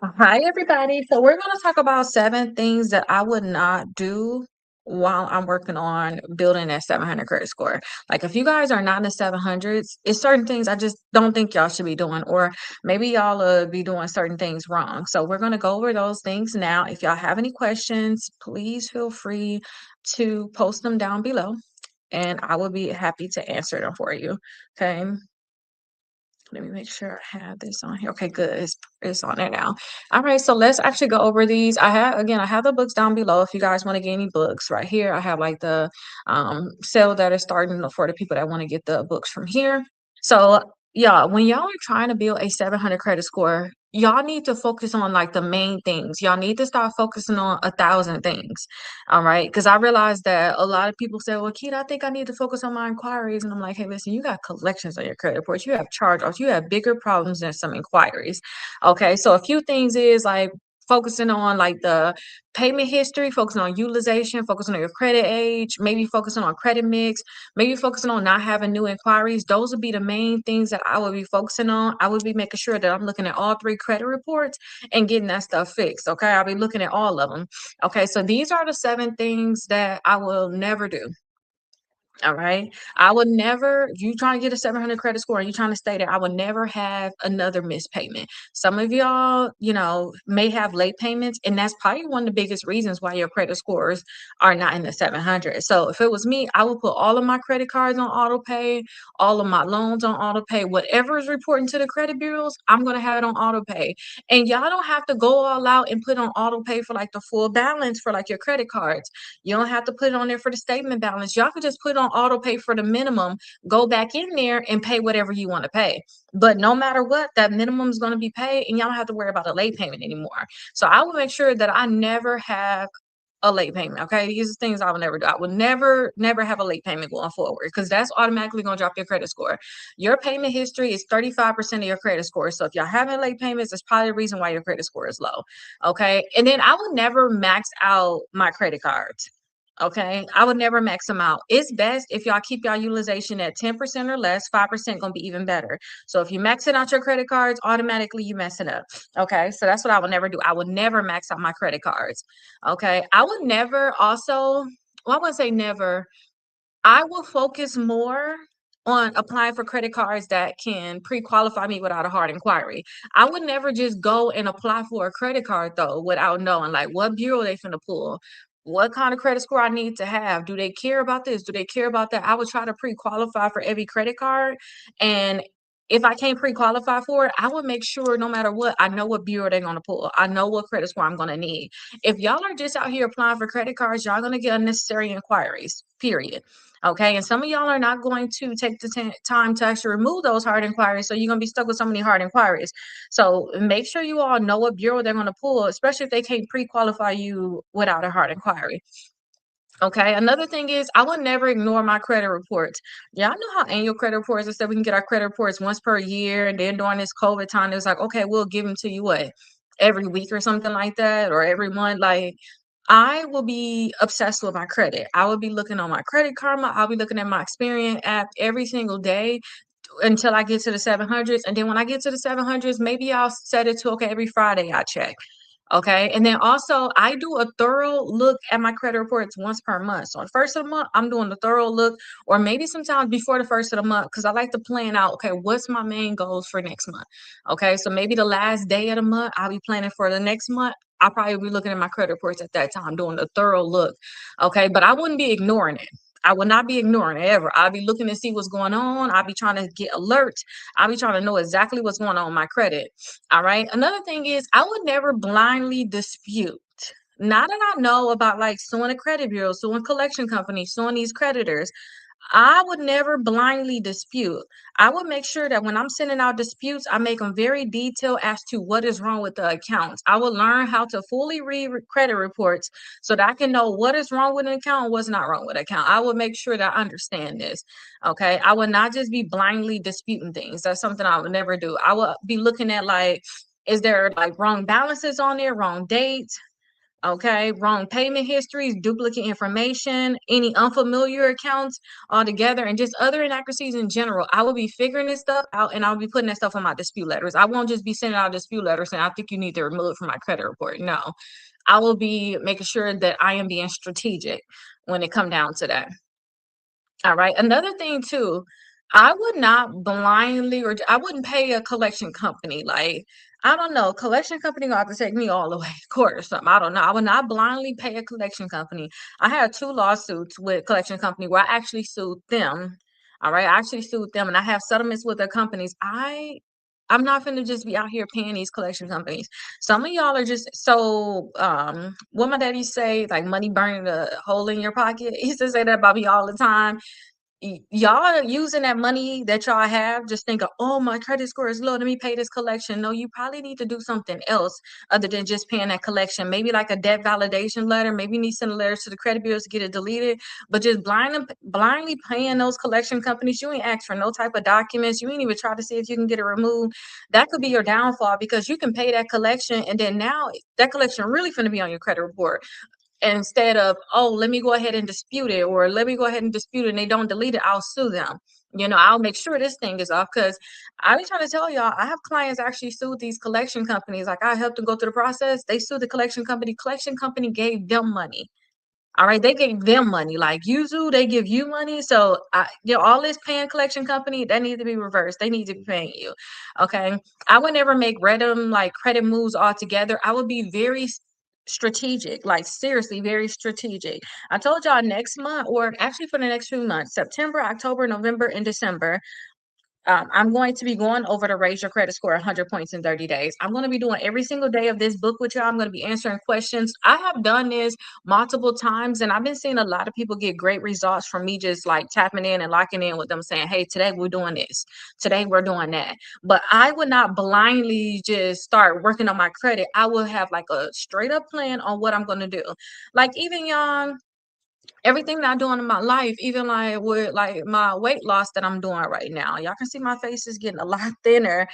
Hi, everybody. So, we're going to talk about 7 things that I would not do while I'm working on building that 700 credit score. Like, if you guys are not in the 700s, it's certain things I just don't think y'all should be doing, or maybe y'all be doing certain things wrong. So, we're going to go over those things now. If y'all have any questions, please feel free to post them down below, and I will be happy to answer them for you. Okay. Let me make sure I have this on here. Okay, good. It's on there now. All right, so let's actually go over these. I have the books down below if you guys want to get any books. Right here, I have like the sale that is starting for the people that want to get the books from here. So, yeah, when y'all are trying to build a 700 credit score, y'all need to focus on like the main things. Y'all need to start focusing on 1,000 things. All right. Because I realized that a lot of people say, well, Keita, I think I need to focus on my inquiries. And I'm like, hey, listen, you got collections on your credit reports, you have charge offs, you have bigger problems than some inquiries. Okay. So, a few things is like, focusing on like the payment history, focusing on utilization, focusing on your credit age, maybe focusing on credit mix, maybe focusing on not having new inquiries. Those would be the main things that I would be focusing on. I would be making sure that I'm looking at all 3 credit reports and getting that stuff fixed. Okay. I'll be looking at all of them. Okay. So these are the 7 things that I will never do. All right. I would never, if you trying to get a 700 credit score and you trying to stay there, I would never have another missed payment. Some of y'all, may have late payments, and that's probably one of the biggest reasons why your credit scores are not in the 700. So if it was me, I would put all of my credit cards on auto pay, all of my loans on auto pay, whatever is reporting to the credit bureaus, I'm going to have it on auto pay. And y'all don't have to go all out and put on auto pay for like the full balance for like your credit cards. You don't have to put it on there for the statement balance. Y'all could just put it on auto pay for the minimum, go back in there and pay whatever you want to pay. But no matter what, that minimum is going to be paid and y'all don't have to worry about a late payment anymore. So I will make sure that I never have a late payment. Okay. These are things I would never do. I would never have a late payment going forward because that's automatically going to drop your credit score. Your payment history is 35% of your credit score. So if y'all having late payments, it's probably the reason why your credit score is low. Okay. And then I would never max out my credit cards. Okay. I would never max them out. It's best if y'all keep y'all utilization at 10% or less. 5% gonna be even better. So if you max it out your credit cards, automatically you mess it up. Okay. So that's what I would never do. I would never max out my credit cards. Okay. I would never also, well, I wouldn't say never. I will focus more on applying for credit cards that can pre-qualify me without a hard inquiry. I would never just go and apply for a credit card though without knowing like what bureau they finna pull. What kind of credit score I need to have? Do they care about this? Do they care about that? I would try to pre-qualify for every credit card. And if I can't pre-qualify for it, I would make sure no matter what, I know what bureau they're gonna pull. I know what credit score I'm gonna need. If y'all are just out here applying for credit cards, y'all gonna get unnecessary inquiries, period. Okay. And some of y'all are not going to take the time to actually remove those hard inquiries. So you're going to be stuck with so many hard inquiries. So make sure you all know what bureau they're going to pull, especially if they can't pre qualify you without a hard inquiry. Okay. Another thing is I would never ignore my credit reports. Y'all know how annual credit reports are said we can get our credit reports once per year. And then during this COVID time, it was like, okay, we'll give them to you what? Every week or something like that, or every month. Like I will be obsessed with my credit. I will be looking on my Credit Karma. I'll be looking at my Experian app every single day until I get to the 700s. And then when I get to the 700s, maybe I'll set it to, okay, every Friday I check. Okay. And then also, I do a thorough look at my credit reports once per month. So, on the first of the month, I'm doing the thorough look, or maybe sometimes before the first of the month, because I like to plan out, okay, what's my main goals for next month? Okay. So, maybe the last day of the month, I'll be planning for the next month. I'll probably be looking at my credit reports at that time, doing a thorough look. Okay. But I wouldn't be ignoring it. I will not be ignoring it ever. I'll be looking to see what's going on. I'll be trying to get alerts. I'll be trying to know exactly what's going on with my credit. All right. Another thing is I would never blindly dispute. Now that I know about like suing a credit bureau, suing collection companies, suing these creditors, I would never blindly dispute. I would make sure that when I'm sending out disputes, I make them very detailed as to what is wrong with the accounts. I will learn how to fully read credit reports so that I can know what is wrong with an account and what's not wrong with an account. I will make sure that I understand this. Okay. I would not just be blindly disputing things. That's something I would never do. I will be looking at like, is there like wrong balances on there, wrong dates? Okay, wrong payment histories, duplicate information, any unfamiliar accounts altogether, and just other inaccuracies in general. I will be figuring this stuff out and I'll be putting that stuff on my dispute letters. I won't just be sending out dispute letters saying, I think you need to remove it from my credit report. No, I will be making sure that I am being strategic when it come down to that. All right. Another thing too, I would not blindly or I wouldn't pay a collection company. Like, I don't know, collection company gonna have to take me all the way to court or something. I don't know. I would not blindly pay a collection company. I had two lawsuits with collection company where I actually sued them. All right. I actually sued them and I have settlements with their companies. I'm not gonna just be out here paying these collection companies. Some of y'all are just so what my daddy say, like money burning a hole in your pocket. He used to say that about me all the time. Y'all are using that money that y'all have, just think of, oh, my credit score is low. Let me pay this collection. No, you probably need to do something else other than just paying that collection. Maybe like a debt validation letter. Maybe you need to send letters to the credit bureaus to get it deleted. But just blindly paying those collection companies, you ain't asked for no type of documents. You ain't even try to see if you can get it removed. That could be your downfall because you can pay that collection and then now that collection really finna be on your credit report instead of, oh, let me go ahead and dispute it, or let me go ahead and dispute it and they don't delete it, I'll sue them. I'll make sure this thing is off because I be trying to tell y'all, I have clients actually sued these collection companies. Like I helped them go through the process. They sued the collection company gave them money. All right, they gave them money. Like you do, they give you money. So all this paying collection company, that needs to be reversed. They need to be paying you. Okay. I would never make random like credit moves altogether. I would be very strategic, like seriously, very strategic. I told y'all next month, or actually for the next few months, September, October, November, and December, I'm going to be going over to raise your credit score 100 points in 30 days. I'm going to be doing every single day of this book with y'all. I'm going to be answering questions. I have done this multiple times, and I've been seeing a lot of people get great results from me just like tapping in and locking in with them saying, hey, today we're doing this. Today we're doing that. But I would not blindly just start working on my credit. I will have like a straight up plan on what I'm going to do. Like even y'all, everything that I'm doing in my life, even like with like my weight loss that I'm doing right now. Y'all can see my face is getting a lot thinner.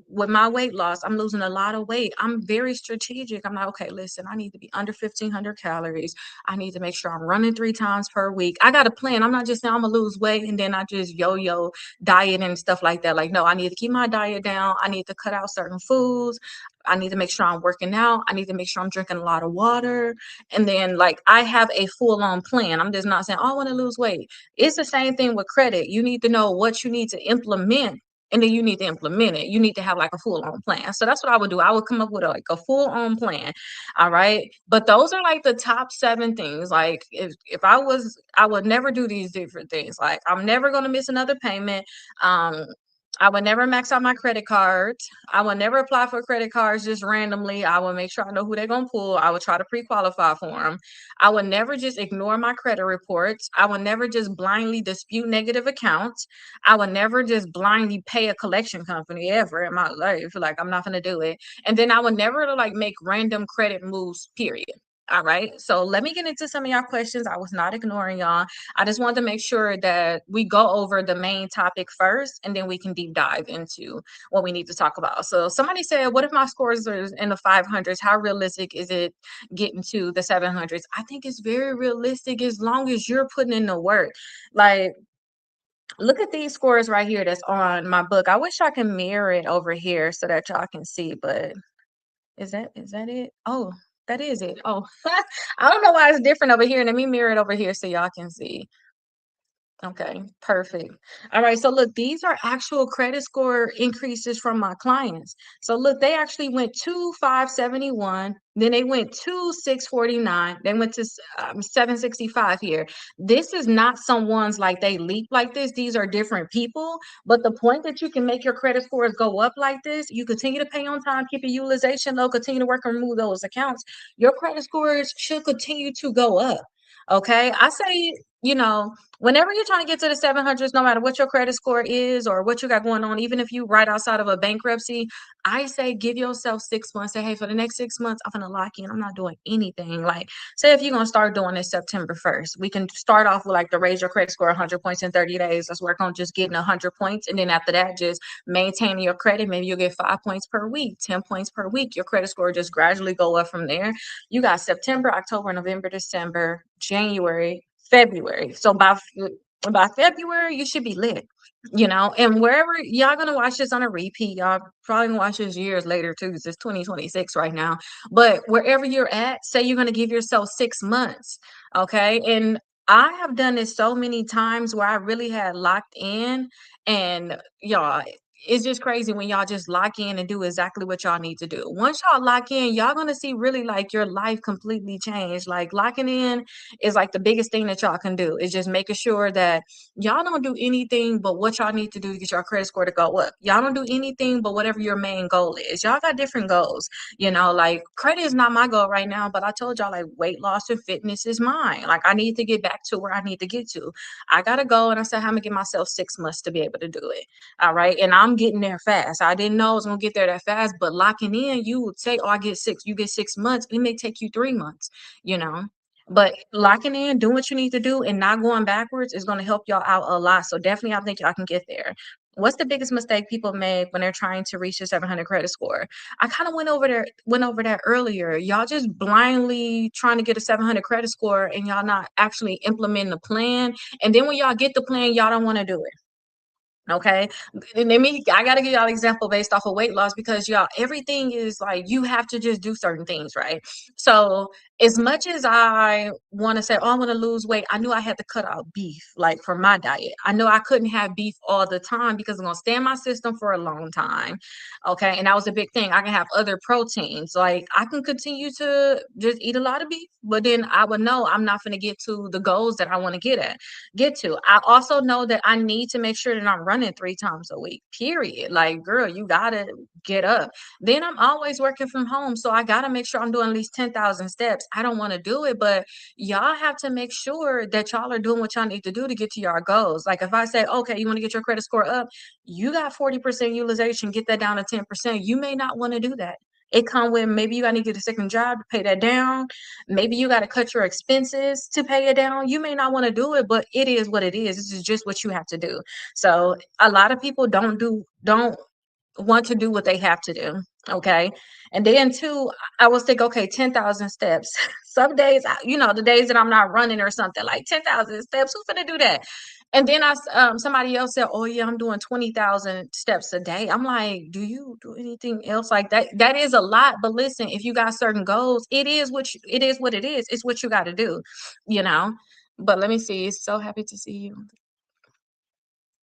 With my weight loss, I'm losing a lot of weight. I'm very strategic. I'm like, okay, listen, I need to be under 1,500 calories. I need to make sure I'm running 3 times per week. I got a plan. I'm not just saying I'm gonna lose weight and then I just yo-yo diet and stuff like that. Like, no, I need to keep my diet down. I need to cut out certain foods. I need to make sure I'm working out. I need to make sure I'm drinking a lot of water. And then like I have a full-on plan. I'm just not saying, oh, I want to lose weight. It's the same thing with credit. You need to know what you need to implement. And then you need to implement it. You need to have like a full-on plan. So that's what I would do. I would come up with like a full-on plan. All right. But those are like the top 7 things. Like if I would never do these different things. Like I'm never gonna miss another payment. Um, I would never max out my credit cards. I would never apply for credit cards just randomly. I would make sure I know who they're going to pull. I would try to pre-qualify for them. I would never just ignore my credit reports. I would never just blindly dispute negative accounts. I would never just blindly pay a collection company ever in my life. Like I'm not going to do it. And then I would never like make random credit moves, period. All right. So let me get into some of y'all questions. I was not ignoring y'all. I just wanted to make sure that we go over the main topic first, and then we can deep dive into what we need to talk about. So somebody said, what if my scores are in the 500s? How realistic is it getting to the 700s? I think it's very realistic as long as you're putting in the work. Like, look at these scores right here that's on my book. I wish I can mirror it over here so that y'all can see, but is that it? Oh, that is it. Oh, I don't know why it's different over here. Let me mirror it over here so y'all can see. Okay, perfect. All right, so look, these are actual credit score increases from my clients. So look, they actually went to 571, then they went to 649, they went to 765 here. This is not someone's like they leap like this. These are different people. But the point that you can make your credit scores go up like this, you continue to pay on time, keep your utilization low, continue to work and remove those accounts. Your credit scores should continue to go up. Okay, I say whenever you're trying to get to the 700s, no matter what your credit score is or what you got going on, even if you right outside of a bankruptcy, I say give yourself 6 months. Say, hey, for the next 6 months, I'm gonna lock in. I'm not doing anything. Like, say if you're gonna start doing this September 1st, we can start off with like the raise your credit score 100 points in 30 days. Let's work on just getting 100 points, and then after that, just maintaining your credit. Maybe you'll get 5 points per week, 10 points per week. Your credit score just gradually go up from there. You got September, October, November, December, January, February. So by February, you should be lit. And wherever y'all gonna watch this on a repeat, y'all probably gonna watch this years later too, because it's 2026 right now. But wherever you're at, say you're gonna give yourself 6 months, okay? And I have done this so many times where I really had locked in, and y'all, it's just crazy when y'all just lock in and do exactly what y'all need to do. Once y'all lock in, y'all gonna see really like your life completely change. Like locking in is like the biggest thing that y'all can do. Is just making sure that y'all don't do anything but what y'all need to do to get your credit score to go up. Y'all don't do anything but whatever your main goal is. Y'all got different goals. Like credit is not my goal right now, but I told y'all like weight loss and fitness is mine. Like I need to get back to where I need to get to. I gotta go, and I said I'm gonna give myself 6 months to be able to do it. All right. And I'm getting there fast. I didn't know I was gonna get there that fast, but locking in, you would say, oh, I get six, you get 6 months. It may take you 3 months, you know. But locking in, doing what you need to do, and not going backwards is gonna help y'all out a lot. So definitely I think y'all can get there. What's the biggest mistake people make when they're trying to reach the 700 credit score? I kind of went over that earlier. Y'all just blindly trying to get a 700 credit score, and y'all not actually implementing the plan. And then when y'all get the plan, y'all don't want to do it. Okay. And I gotta give y'all an example based off of weight loss, because y'all, everything is like you have to just do certain things, right? So as much as I want to say, oh, I want to lose weight, I knew I had to cut out beef, like for my diet. I know I couldn't have beef all the time because it's gonna stay in my system for a long time. Okay. And that was a big thing. I can have other proteins. Like I can continue to just eat a lot of beef, but then I would know I'm not gonna get to the goals that I want to get to. I also know that I need to make sure that I'm running 3 times a week, period. Like, girl, you gotta get up. Then I'm always working from home. So I gotta make sure I'm doing at least 10,000 steps. I don't want to do it, but y'all have to make sure that y'all are doing what y'all need to do to get to your goals. Like if I say, okay, you want to get your credit score up, you got 40% utilization, get that down to 10%. You may not want to do that. It come with maybe you got to get a second job to pay that down. Maybe you got to cut your expenses to pay it down. You may not want to do it, but it is what it is. This is just what you have to do. So a lot of people don't want to do what they have to do. Okay. And then two, I was think, okay, 10,000 steps. Some days, the days that I'm not running or something, like 10,000 steps, who's gonna do that? And then somebody else said, oh yeah, I'm doing 20,000 steps a day. I'm like, do you do anything else like that? That is a lot. But listen, if you got certain goals, it is what it is. It's what you got to do, you know. But let me see. So happy to see you.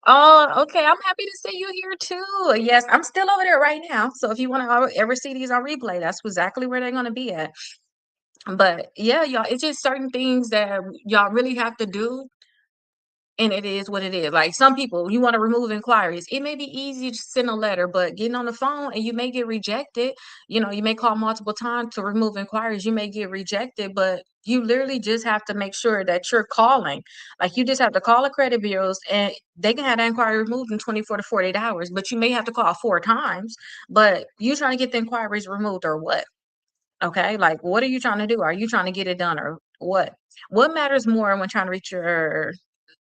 Oh, okay. I'm happy to see you here too. Yes, I'm still over there right now. So if you want to ever see these on replay, that's exactly where they're going to be at. But yeah, y'all, it's just certain things that y'all really have to do, and it is what it is. Like some people, you want to remove inquiries. It may be easy to send a letter, but getting on the phone and you may get rejected. You may call multiple times to remove inquiries. You may get rejected, but you literally just have to make sure that you're calling. Like you just have to call the credit bureaus, and they can have that inquiry removed in 24 to 48 hours, but you may have to call 4 times. But you trying to get the inquiries removed or what? Okay, like what are you trying to do? Are you trying to get it done or what? What matters more when trying to reach your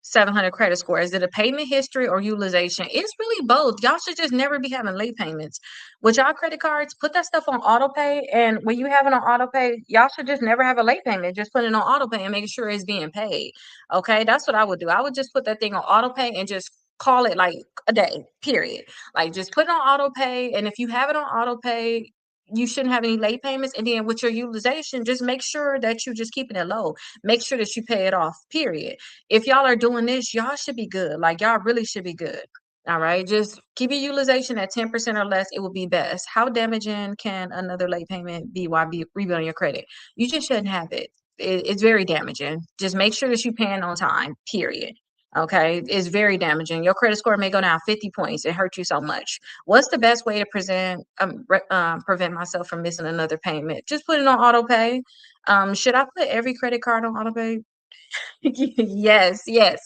700 credit score? Is it a payment history or utilization? It's really both. Y'all should just never be having late payments. With y'all credit cards, put that stuff on auto pay. And when you have it on auto pay, y'all should just never have a late payment. Just put it on auto pay and making sure it's being paid. Okay, that's what I would do. I would just put that thing on auto pay and just call it like a day, period. Like just put it on auto pay. And if you have it on auto pay, you shouldn't have any late payments. And then with your utilization, just make sure that you just keeping it low. Make sure that you pay it off, period. If y'all are doing this, y'all should be good. Like y'all really should be good. All right. Just keep your utilization at 10% or less. It will be best. How damaging can another late payment be while rebuilding your credit? You just shouldn't have it. It's very damaging. Just make sure that you paying on time, period. Okay. It's very damaging. Your credit score may go down 50 points. It hurt you so much. What's the best way to prevent myself from missing another payment? Just put it on auto pay. Should I put every credit card on auto pay? Yes, yes.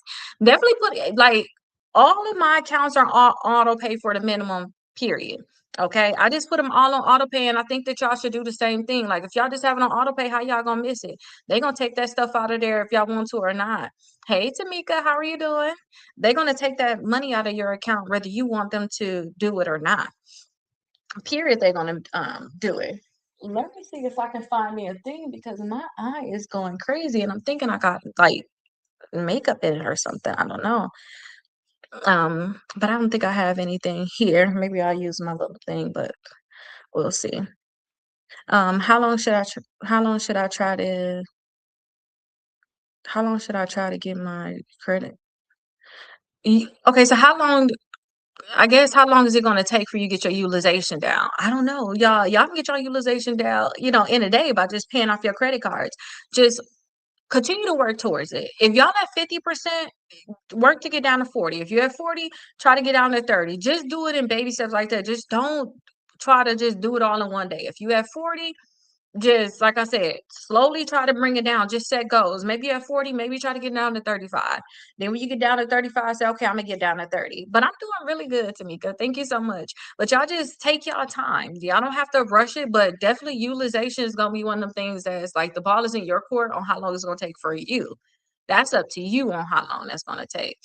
Definitely put it like all of my accounts are all auto pay for the minimum period. Okay. I just put them all on auto pay and I think that y'all should do the same thing. Like if y'all just have it on auto pay, how y'all gonna miss it? They gonna take that stuff out of there if y'all want to or not. Hey Tamika, how are you doing? They're gonna take that money out of your account whether you want them to do it or not. Period, they're gonna do it. Let me see if I can find me a thing because my eye is going crazy and I'm thinking I got like makeup in it or something. I don't know. But I don't think I have anything here. Maybe I'll use my little thing, but we'll see. How long should how long should I try to how long should I try to get my credit? Okay, so how long I guess how long is it gonna take for you to get your utilization down? I don't know. Y'all can get your utilization down, in a day by just paying off your credit cards. Just continue to work towards it. If y'all at 50%, work to get down to 40. If you're at 40, try to get down to 30. Just do it in baby steps like that. Just don't try to just do it all in one day. If you at 40, just like I said, slowly try to bring it down. Just set goals. Maybe at 40, maybe try to get down to 35. Then when you get down to 35, say, okay, I'm gonna get down to 30. But I'm doing really good, Tamika. Thank you so much. But y'all just take y'all time. Y'all don't have to rush it, but definitely utilization is gonna be one of them things that's like the ball is in your court on how long it's gonna take for you. That's up to you on how long that's gonna take.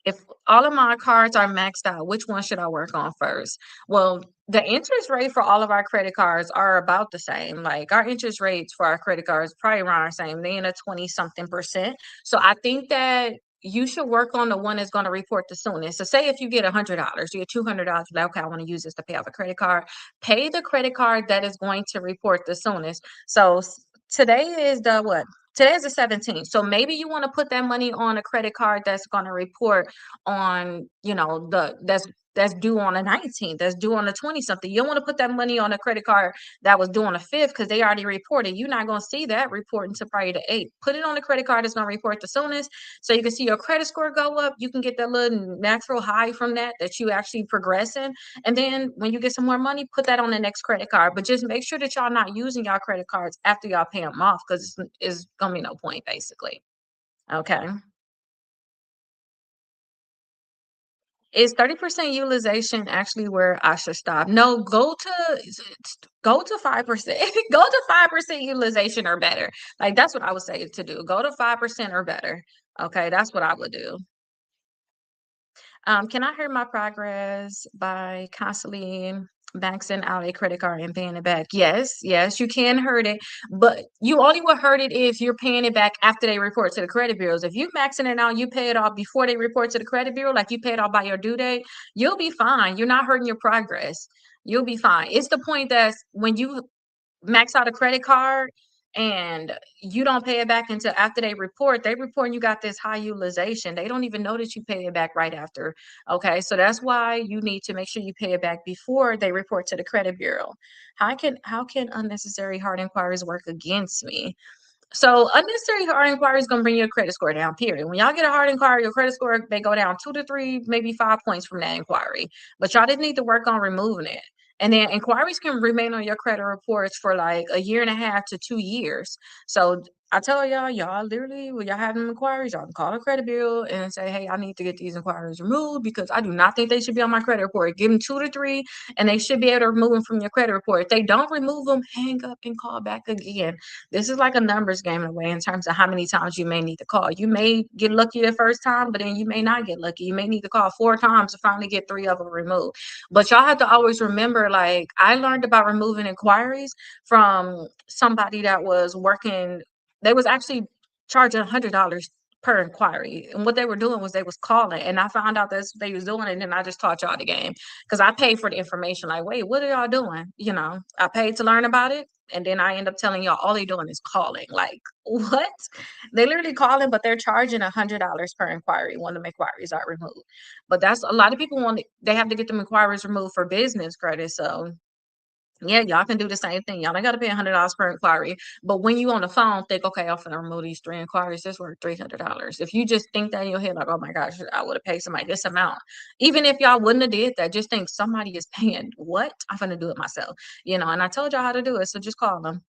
If all of my cards are maxed out, which one should I work on first? Well, the interest rate for all of our credit cards are about the same. Like our interest rates for our credit cards probably around the same. They in a 20 something percent. So I think that you should work on the one that's going to report the soonest. So say if you get $100, you get $200, like, okay, I want to use this to pay off a credit card. Pay the credit card that is going to report the soonest. So today is the what? Today is the 17th. So maybe you want to put that money on a credit card that's going to report on, that's due on the 19th, that's due on the 20 something. You don't want to put that money on a credit card that was due on the 5th because they already reported. You're not going to see that report until probably the 8th. Put it on the credit card that's going to report the soonest so you can see your credit score go up. You can get that little natural high from that you actually progressing. And then when you get some more money, put that on the next credit card. But just make sure that y'all not using y'all credit cards after y'all pay them off because it's going to be no point basically. Okay. Is 30% utilization actually where I should stop? No, go to 5%. Go to 5% utilization or better. Like that's what I would say to do. Go to 5% or better. Okay, that's what I would do. Can I hear my progress by constantly maxing out a credit card and paying it back? Yes, yes, you can hurt it, but you only will hurt it if you're paying it back after they report to the credit bureaus. If you maxing it out, you pay it off before they report to the credit bureau, like you pay it off by your due date, you'll be fine. You're not hurting your progress. You'll be fine. It's the point that's when you max out a credit card and you don't pay it back until after they report you got this high utilization. They don't even know that you pay it back right after. Okay, so that's why you need to make sure you pay it back before they report to the credit bureau. How can unnecessary hard inquiries work against me? So unnecessary hard inquiry is going to bring your credit score down, period. When y'all get a hard inquiry, your credit score, they go down 2 to 3, maybe 5 points from that inquiry. But y'all just need to work on removing it. And then inquiries can remain on your credit reports for like a year and a half to 2 years. So I tell y'all literally, when y'all have them inquiries, y'all can call the credit bureau and say, hey, I need to get these inquiries removed because I do not think they should be on my credit report. Give them 2 to 3 and they should be able to remove them from your credit report. If they don't remove them, hang up and call back again. This is like a numbers game in a way in terms of how many times you may need to call. You may get lucky the first time, but then you may not get lucky. You may need to call 4 times to finally get 3 of them removed. But y'all have to always remember, like, I learned about removing inquiries from somebody that was working, they was actually charging $100 per inquiry. And what they were doing was they was calling. And I found out that's what they was doing. And then I just taught y'all the game. Because I paid for the information. Like, wait, what are y'all doing? I paid to learn about it. And then I end up telling y'all all they doing is calling. Like, what? They literally calling, but they're charging $100 per inquiry when the inquiries are removed. But that's a lot of people they have to get them inquiries removed for business credit. So yeah, y'all can do the same thing. Y'all ain't gotta pay $100 per inquiry. But when you on the phone, think, okay, I'm gonna remove these 3 inquiries. This worth $300. If you just think that in your head, like, oh my gosh, I would have paid somebody this amount. Even if y'all wouldn't have did that, just think somebody is paying what? I'm gonna do it myself. And I told y'all how to do it. So just call them.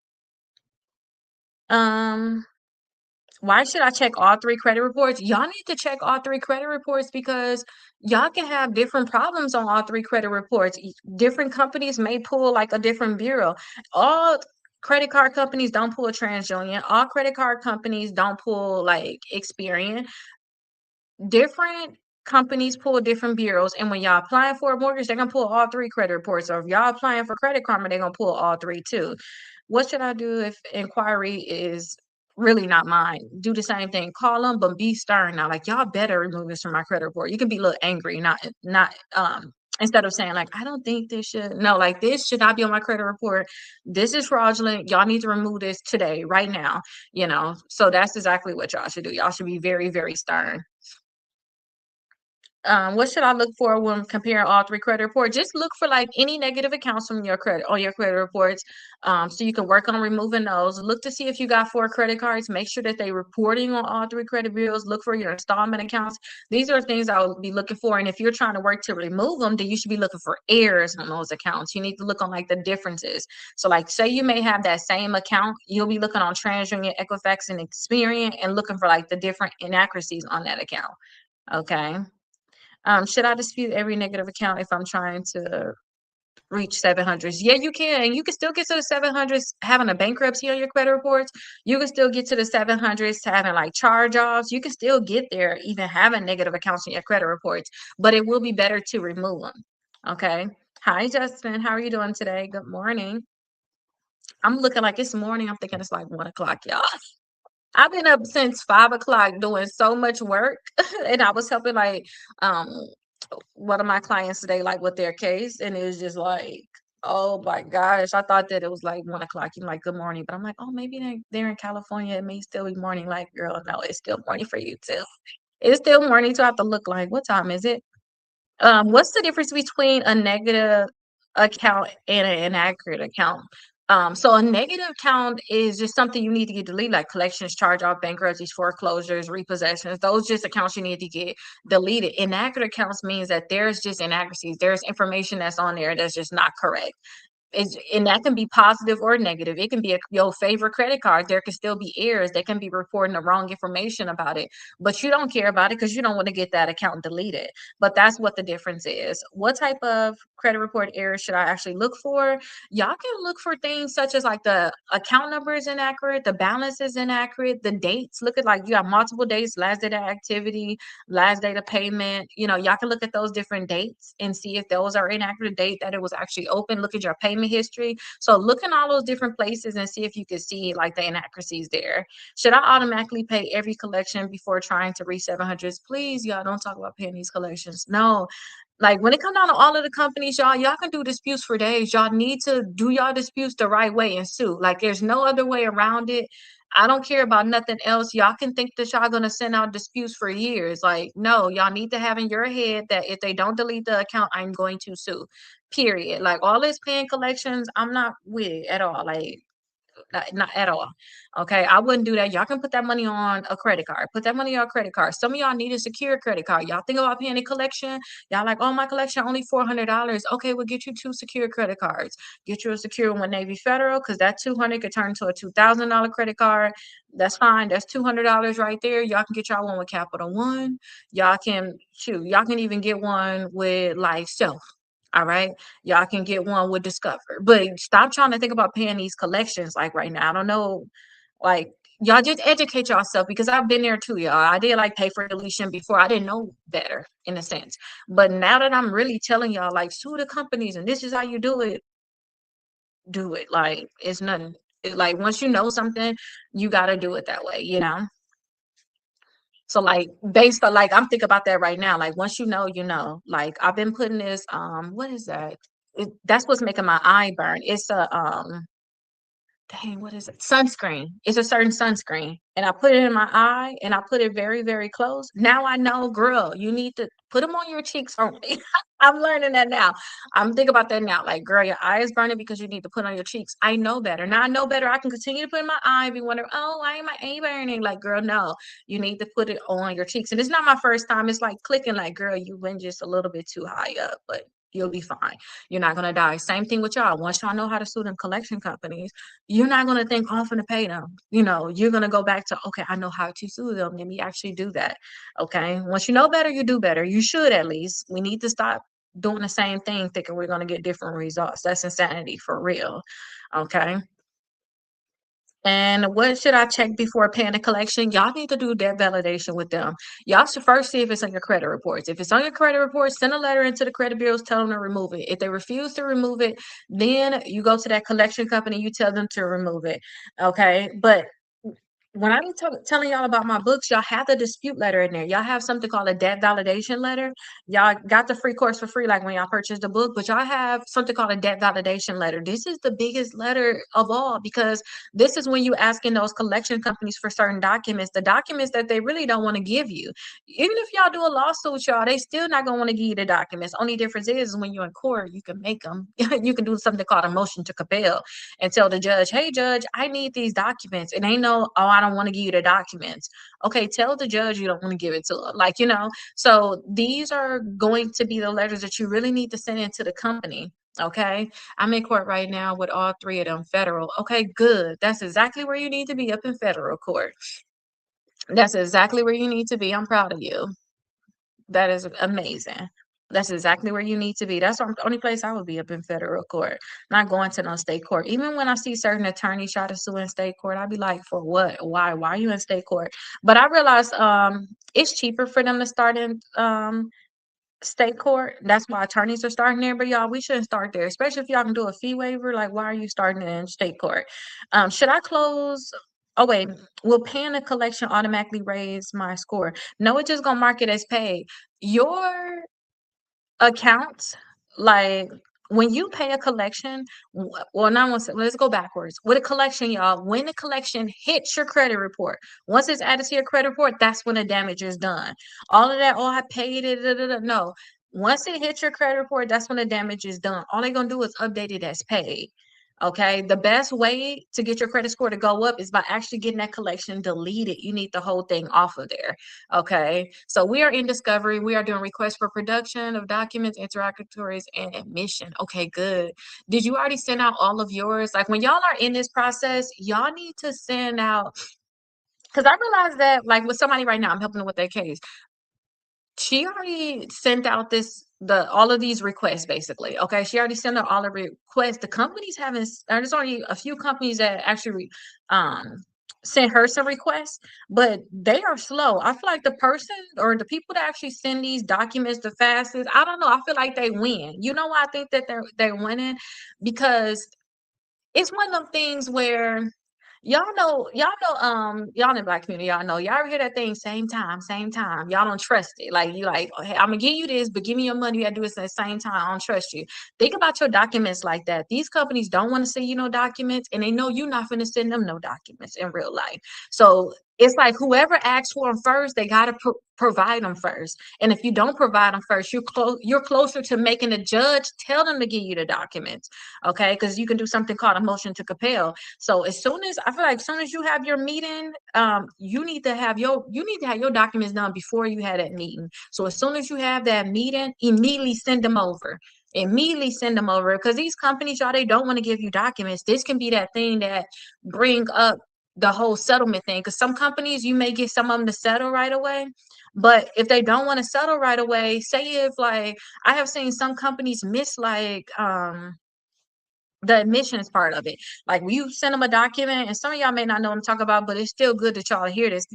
Um, Why should I check all 3 credit reports? Y'all need to check all 3 credit reports because y'all can have different problems on all 3 credit reports. Different companies may pull like a different bureau. All credit card companies don't pull a TransUnion. All credit card companies don't pull like Experian. Different companies pull different bureaus, and when y'all applying for a mortgage, they're gonna pull all 3 credit reports. Or if y'all applying for Credit Karma, they're gonna pull all 3 too. What should I do if inquiry is really not mine? Do the same thing. Call them, but be stern now. Like, y'all better remove this from my credit report. You can be a little angry, not instead of saying like, I don't think this should. No, like this should not be on my credit report. This is fraudulent. Y'all need to remove this today, right now. So that's exactly what y'all should do. Y'all should be very, very stern. What should I look for when comparing all 3 credit reports? Just look for like any negative accounts from your credit on your credit reports. So you can work on removing those. Look to see if you got 4 credit cards. Make sure that they reporting on all 3 credit bills. Look for your installment accounts. These are things I would be looking for. And if you're trying to work to remove them, then you should be looking for errors on those accounts. You need to look on like the differences. So like say you may have that same account, you'll be looking on TransUnion, Equifax, and Experian and looking for like the different inaccuracies on that account. Okay. Should I dispute every negative account if I'm trying to reach 700s? Yeah, you can. You can still get to the 700s having a bankruptcy on your credit reports. You can still get to the 700s having like charge-offs. You can still get there even having negative accounts in your credit reports, but it will be better to remove them. Okay. Hi, Justin. How are you doing today? Good morning. I'm looking like it's morning. I'm thinking it's like 1 o'clock, y'all. I've been up since 5 o'clock doing so much work, and I was helping like um one of my clients today, like with their case, and it was just like, oh my gosh, I thought that it was like 1 o'clock. You like good morning, but I'm like, oh, maybe they're in California. It may still be morning. Like, girl, no, it's still morning for you too. It's still morning, so I have to look like, what time is it? What's the difference between a negative account and an inaccurate account? So a negative account is just something you need to get deleted, like collections, charge off, bankruptcies, foreclosures, repossessions. Those just accounts you need to get deleted. Inaccurate accounts means that there's just inaccuracies. There's information that's on there that's just not correct. And that can be positive or negative. It can be your favorite credit card. There can still be errors. They can be reporting the wrong information about it, but you don't care about it because you don't want to get that account deleted. But that's what the difference is. What type of credit report errors should I actually look for? Y'all can look for things such as like the account number is inaccurate, the balance is inaccurate, the dates. Look at like you have multiple dates, last date of activity, last date of payment. Y'all can look at those different dates and see if those are inaccurate date that it was actually open. Look at your payment history. So look in all those different places and see if you can see like the inaccuracies there. Should I automatically pay every collection before trying to reach 700s? Please, y'all don't talk about paying these collections. No, like when it comes down to all of the companies, y'all can do disputes for days. Y'all need to do y'all disputes the right way and sue. Like there's no other way around it. I don't care about nothing else. Y'all can think that y'all gonna send out disputes for years. Like, no, y'all need to have in your head that if they don't delete the account, I'm going to sue. Period. Like all this paying collections, I'm not with it at all. Like not at all. Okay. I wouldn't do that. Y'all can put that money on a credit card. Put that money on a credit card. Some of y'all need a secure credit card. Y'all think about paying a collection. Y'all like, oh, my collection only $400. Okay, we'll get you 2 secure credit cards. Get you a secure one Navy Federal because that 200 could turn into a $2,000 credit card. That's fine. That's $200 right there. Y'all can get y'all one with Capital One. Y'all can shoot. Y'all can even get one with like Self. All right. Y'all can get one with Discover. But stop trying to think about paying these collections like right now. I don't know. Like y'all just educate yourself because I've been there too, y'all. I did like pay for deletion before. I didn't know better in a sense. But now that I'm really telling y'all, like sue the companies and this is how you do it, do it. Like it's nothing. Like once you know something, you gotta do it that way. So like based on like I'm thinking about that right now. Like once you know. Like I've been putting this what is that? That's what's making my eye burn. It's a dang, what is it? Sunscreen. It's a certain sunscreen. And I put it in my eye and I put it very, very close. Now I know, girl, you need to put them on your cheeks only. I'm learning that now. I'm thinking about that now. Like, girl, your eye is burning because you need to put on your cheeks. I know better. Now I know better. I can continue to put in my eye, be wondering, oh, why am my eye burning? Like, girl, no, you need to put it on your cheeks. And it's not my first time. It's like clicking, like, girl, you went just a little bit too high up. But You'll be fine. You're not gonna die. Same thing with y'all. Once y'all know how to sue them collection companies, you're not gonna think, oh, I'm gonna pay them. You're gonna go back to, okay, I know how to sue them. Let me actually do that. Okay. Once you know better, you do better. You should at least. We need to stop doing the same thing, thinking we're gonna get different results. That's insanity for real. Okay. And what should I check before paying a collection? Y'all need to do debt validation with them. Y'all should first see if it's on your credit reports. If it's on your credit reports, send a letter into the credit bureaus, tell them to remove it. If they refuse to remove it, then you go to that collection company, you tell them to remove it. Okay. But when I'm telling y'all about my books, y'all have the dispute letter in there. Y'all have something called a debt validation letter. Y'all got the free course for free, like when y'all purchased the book, but y'all have something called a debt validation letter. This is the biggest letter of all because this is when you asking those collection companies for certain documents, the documents that they really don't want to give you. Even if y'all do a lawsuit, y'all, they still not gonna want to give you the documents. Only difference is when you're in court, you can make them. You can do something called a motion to compel and tell the judge, hey, judge, I need these documents. And they know, oh, I don't want to give you the documents. Okay, tell the judge you don't want to give it to her. So these are going to be the letters that you really need to send into the company. Okay, I'm in court right now with all three of them federal. Okay, good. That's exactly where you need to be, up in federal court. That's exactly where you need to be. I'm proud of you. That is amazing. That's exactly where you need to be. That's the only place I would be, up in federal court, not going to no state court. Even when I see certain attorneys try to sue in state court, I'd be like, for what? Why? Why are you in state court? But I realized it's cheaper for them to start in state court. That's why attorneys are starting there. But y'all, we shouldn't start there, especially if y'all can do a fee waiver. Like, why are you starting in state court? Should I close? Oh wait, will paying a collection automatically raise my score? No, it's just gonna mark it as paid. Your accounts, like when you pay a collection, well, not once, let's go backwards. With a collection, y'all, when the collection hits your credit report, once it's added to your credit report, that's when the damage is done. All of that, oh, I paid it, da, da, da. No. Once it hits your credit report, that's when the damage is done. All they're gonna do is update it as paid. Okay, the best way to get your credit score to go up is by actually getting that collection deleted. You need the whole thing off of there. Okay, so we are in discovery. We are doing requests for production of documents, interrogatories, and admission. Okay, good. Did you already send out all of yours? Like when y'all are in this process, y'all need to send out, because I realized that, like with somebody right now, I'm helping them with their case. She already sent out all of these requests basically. Okay, she already sent out all the requests. The companies haven't. There's only a few companies that actually sent her some requests, but they are slow. I feel like the person or the people that actually send these documents the fastest, I don't know, I feel like they win. You know why I think that they're winning? Because it's one of them things where y'all in the black community, y'all ever hear that thing, same time. Y'all don't trust it. Like you like, hey, I'm gonna give you this, but give me your money. You gotta do this at the same time. I don't trust you. Think about your documents like that. These companies don't want to send you no documents, and they know you're not gonna send them no documents in real life. So it's like whoever asks for them first, they gotta provide them first. And if you don't provide them first, you're closer to making the judge tell them to give you the documents. Okay, because you can do something called a motion to compel. So I feel like as soon as you have your meeting, you need to have your documents done before you had that meeting. So as soon as you have that meeting, immediately send them over. Immediately send them over, because these companies, y'all, they don't want to give you documents. This can be that thing that bring up the whole settlement thing, because some companies, you may get some of them to settle right away, but if they don't want to settle right away, say if like I have seen some companies miss like the admissions part of it. Like you send them a document, and some of y'all may not know what I'm talking about, but it's still good that y'all hear this.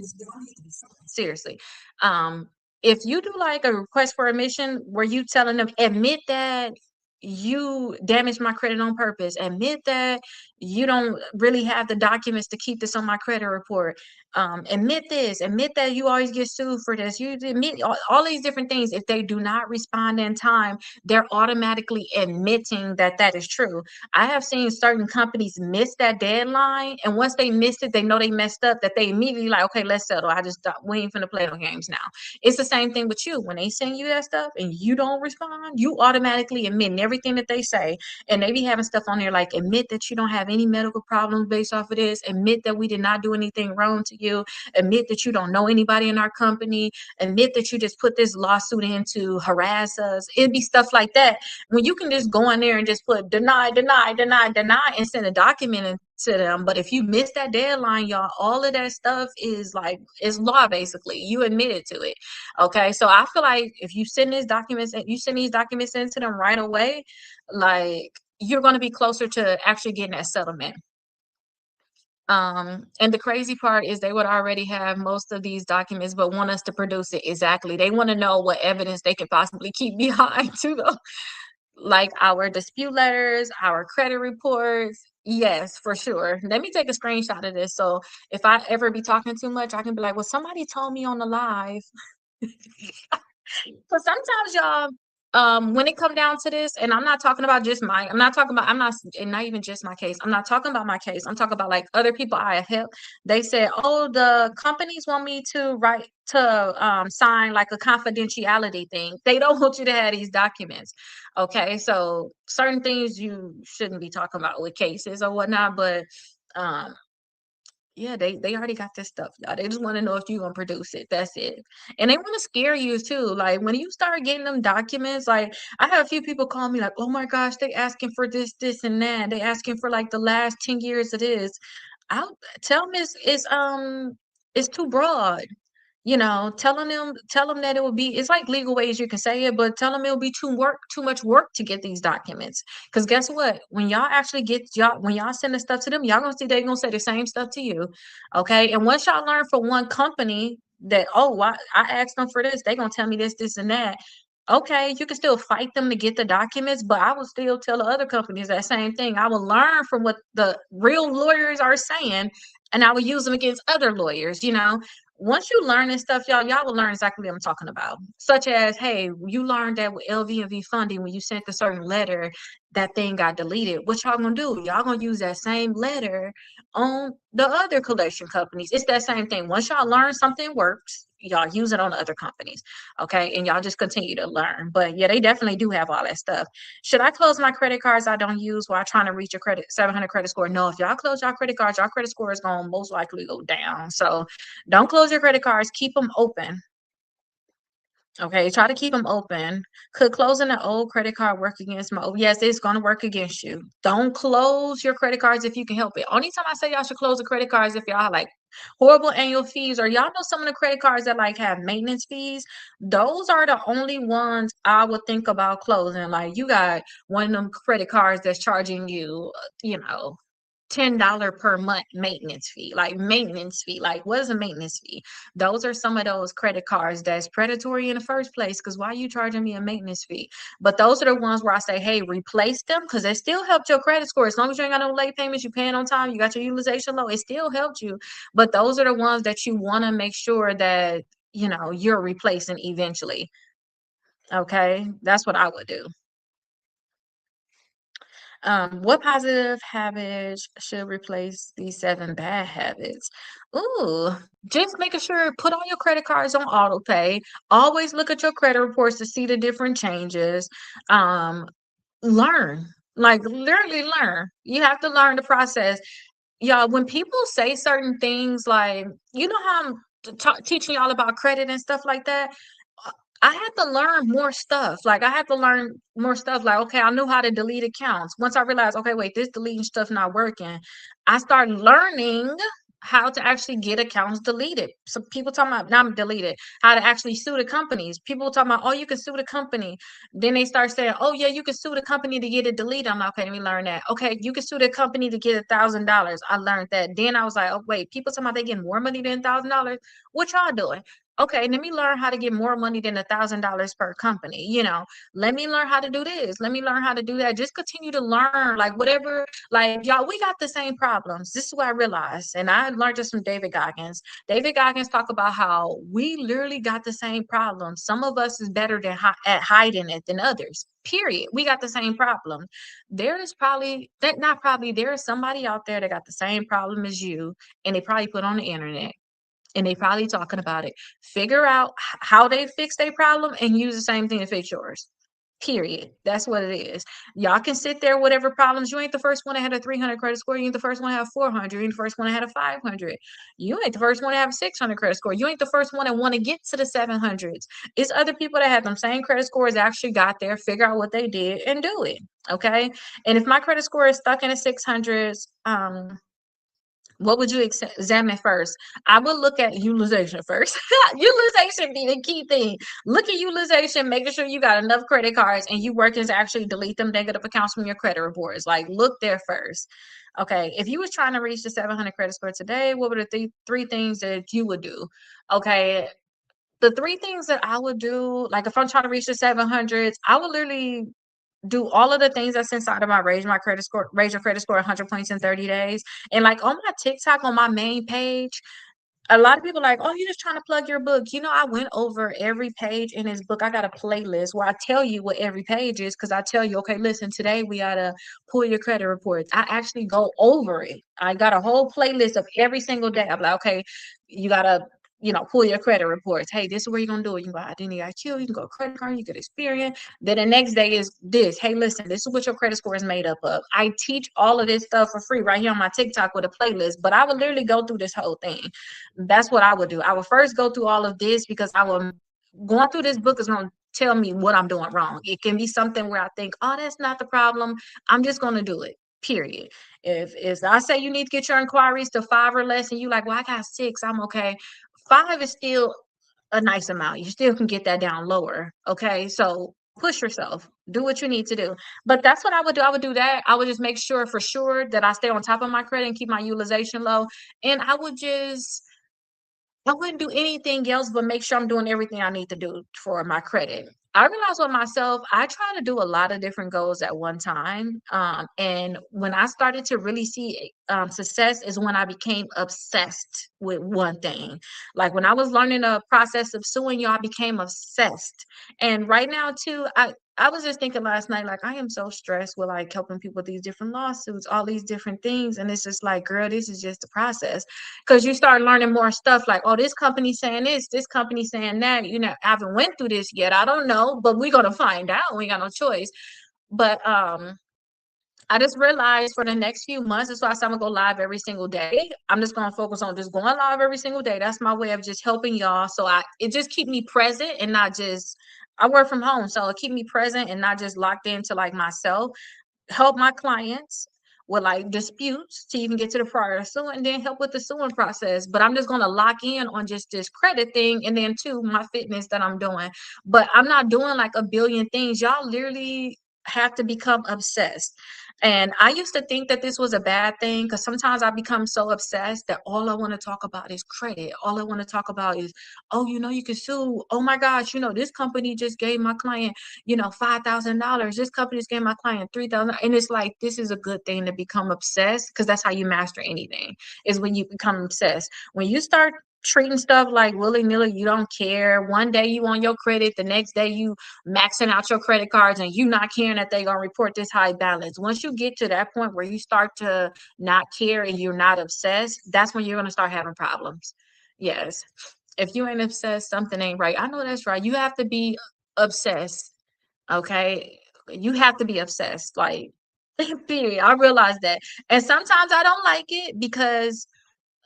Seriously. Um, if you do like a request for admission where you telling them, admit that you damaged my credit on purpose, admit that you don't really have the documents to keep this on my credit report, admit this, admit that you always get sued for this, you admit all these different things. If they do not respond in time, they're automatically admitting that that is true. I have seen certain companies miss that deadline, and once they missed it, they know they messed up, that they immediately like, okay, let's settle. We ain't finna play no games now. It's the same thing with you. When they send you that stuff and you don't respond, you automatically admit. Never everything that they say. And they be having stuff on there like, admit that you don't have any medical problems based off of this, admit that we did not do anything wrong to you, admit that you don't know anybody in our company, admit that you just put this lawsuit in to harass us. It'd be stuff like that. When you can just go in there and just put deny, deny, deny, deny, and send a document in to them. But if you miss that deadline, y'all, all of that stuff is like, it's law basically. You admitted to it. Okay. So I feel like if you send these documents and you send these documents into them right away, like you're going to be closer to actually getting that settlement. And the crazy part is they would already have most of these documents, but want us to produce it. Exactly. They want to know what evidence they can possibly keep behind too, though. Like our dispute letters, our credit reports. Yes, for sure. Let me take a screenshot of this. So if I ever be talking too much, I can be like, well, somebody told me on the live. But sometimes y'all, when it come down to this, and I'm not talking about just my, I'm not talking about, I'm not, and not even just my case. I'm not talking about my case. I'm talking about like other people I have helped. They said, oh, the companies want me to write to sign like a confidentiality thing. They don't want you to have these documents. Okay, so certain things you shouldn't be talking about with cases or whatnot, but um yeah, they already got this stuff, y'all. They just want to know if you're gonna produce it. That's it. And they want to scare you too. Like when you start getting them documents, like I have a few people call me like, oh my gosh, they asking for this, this, and that. They asking for like the last 10 years of this. I'll tell them it's too broad. Tell them that it will be, it's like legal ways you can say it, but tell them it'll be too much work to get these documents. Because guess what? When y'all actually when y'all send the stuff to them, y'all gonna see they're gonna say the same stuff to you. Okay. And once y'all learn from one company that, oh, I asked them for this, they gonna tell me this, this, and that. Okay, you can still fight them to get the documents, but I will still tell the other companies that same thing. I will learn from what the real lawyers are saying, and I will use them against other lawyers. Once you learn this stuff, y'all will learn exactly what I'm talking about. Such as, hey, you learned that with LV&V funding, when you sent a certain letter, that thing got deleted. What y'all gonna do? Y'all gonna use that same letter on the other collection companies. It's that same thing. Once y'all learn something works, y'all use it on the other companies. Okay. And y'all just continue to learn. But yeah, they definitely do have all that stuff. Should I close my credit cards I don't use while trying to reach a 700 credit score? No, if y'all close y'all credit cards, y'all credit score is going to most likely go down. So don't close your credit cards, keep them open. Okay, try to keep them open. Could closing an old credit card work against my? Yes, it's going to work against you. Don't close your credit cards if you can help it. Only time I say y'all should close the credit cards if y'all have like horrible annual fees, or y'all know some of the credit cards that like have maintenance fees. Those are the only ones I would think about closing. Like you got one of them credit cards that's charging you, $10 per month maintenance fee. Like maintenance fee. Like what is a maintenance fee? Those are some of those credit cards that's predatory in the first place. Because why are you charging me a maintenance fee? But those are the ones where I say, hey, replace them because they still helped your credit score. As long as you ain't got no late payments, you paying on time, you got your utilization low, it still helped you. But those are the ones that you want to make sure that you're replacing eventually. Okay, that's what I would do. What positive habits should replace these 7 bad habits? Ooh, just making sure put all your credit cards on auto pay. Always look at your credit reports to see the different changes. Um, Learn, like literally learn. You have to learn the process. Y'all, when people say certain things, like how I'm teaching y'all about credit and stuff like that. I had to learn more stuff. Like I had to learn more stuff. Like, okay, I knew how to delete accounts. Once I realized, okay, wait, this deleting stuff not working, I started learning how to actually get accounts deleted. So people talking about not deleted, how to actually sue the companies. People talking about, oh, you can sue the company. Then they start saying, oh yeah, you can sue the company to get it deleted. I'm like, okay, let me learn that. Okay, you can sue the company to get $1,000. I learned that. Then I was like, oh wait, people talking about they getting more money than $1,000. What y'all doing? Okay, let me learn how to get more money than $1,000 per company. Let me learn how to do this. Let me learn how to do that. Just continue to learn, like whatever. Like y'all, we got the same problems. This is what I realized, and I learned this from David Goggins. David Goggins talk about how we literally got the same problems. Some of us is better at hiding it than others. Period. We got the same problem. There is probably that not probably there is somebody out there that got the same problem as you, and they probably put on the internet and they probably talking about it. Figure out how they fix their problem and use the same thing to fix yours. Period. That's what it is. Y'all can sit there, whatever problems. You ain't the first one that had a 300 credit score. You ain't the first one to have 400. You ain't the first one that had a 500. You ain't the first one to have a 600 credit score. You ain't the first one that want to get to the 700s. It's other people that have them same credit scores actually got there, figure out what they did, and do it. Okay. And if my credit score is stuck in the 600s, what would you examine first? I would look at utilization first. Utilization be the key thing. Look at utilization, making sure you got enough credit cards and you working to actually delete them negative accounts from your credit reports. Like, look there first. Okay, if you was trying to reach the 700 credit score today, what were the three things that you would do? Okay, the three things that I would do, like if I'm trying to reach the 700s, I would literally do all of the things that's inside of my raise your credit score 100 points in 30 days. And like on my TikTok, on my main page, a lot of people are like, oh, you're just trying to plug your book. I went over every page in his book. I got a playlist where I tell you what every page is because I tell you, okay, listen, today we gotta pull your credit reports. I actually go over it. I got a whole playlist of every single day. I'm like, okay, you gotta, pull your credit reports. Hey, this is where you're gonna do it. You can go identity IQ, you can go credit card, you get experience. Then the next day is this. Hey, listen, this is what your credit score is made up of. I teach all of this stuff for free right here on my TikTok with a playlist, but I would literally go through this whole thing. That's what I would do. I would first go through all of this because going through this book is going to tell me what I'm doing wrong. It can be something where I think, oh, that's not the problem. I'm just going to do it. Period. If I say you need to get your inquiries to 5 or less, and you like, well, I got 6, I'm okay. 5 is still a nice amount. You still can get that down lower. Okay, so push yourself. Do what you need to do. But that's what I would do. I would do that. I would just make sure for sure that I stay on top of my credit and keep my utilization low. And I wouldn't do anything else but make sure I'm doing everything I need to do for my credit. I realized with myself, I try to do a lot of different goals at one time. And when I started to really see success is when I became obsessed with one thing. Like when I was learning the process of suing you, I became obsessed. And right now, too, I was just thinking last night, like, I am so stressed with like helping people with these different lawsuits, all these different things. And it's just like, girl, this is just the process because you start learning more stuff like, oh, this company saying this company saying that. I haven't went through this yet. I don't know, but we're gonna find out. We got no choice. But I just realized for the next few months, that's why I said I'm gonna go live every single day. I'm just gonna focus on just going live every single day. That's my way of just helping y'all. So it just keep me present and not just I work from home, so it keep me present and not just locked into like myself. Help my clients with like disputes to even get to the prior suing and then help with the suing process. But I'm just going to lock in on just this credit thing and then too my fitness that I'm doing. But I'm not doing like a billion things. Y'all literally have to become obsessed. And I used to think that this was a bad thing because sometimes I become so obsessed that all I want to talk about is credit. All I want to talk about is, oh, you can sue. Oh my gosh, this company just gave my client $5,000. This company just gave my client 3,000. And it's like, this is a good thing to become obsessed because that's how you master anything is when you become obsessed. When you start treating stuff like willy-nilly, you don't care. One day you on your credit, the next day you maxing out your credit cards and you not caring that they gonna report this high balance. Once you get to that point where you start to not care and you're not obsessed, that's when you're gonna start having problems. Yes. If you ain't obsessed, something ain't right. I know that's right. You have to be obsessed. Okay. You have to be obsessed. Like, period. I realize that. And sometimes I don't like it because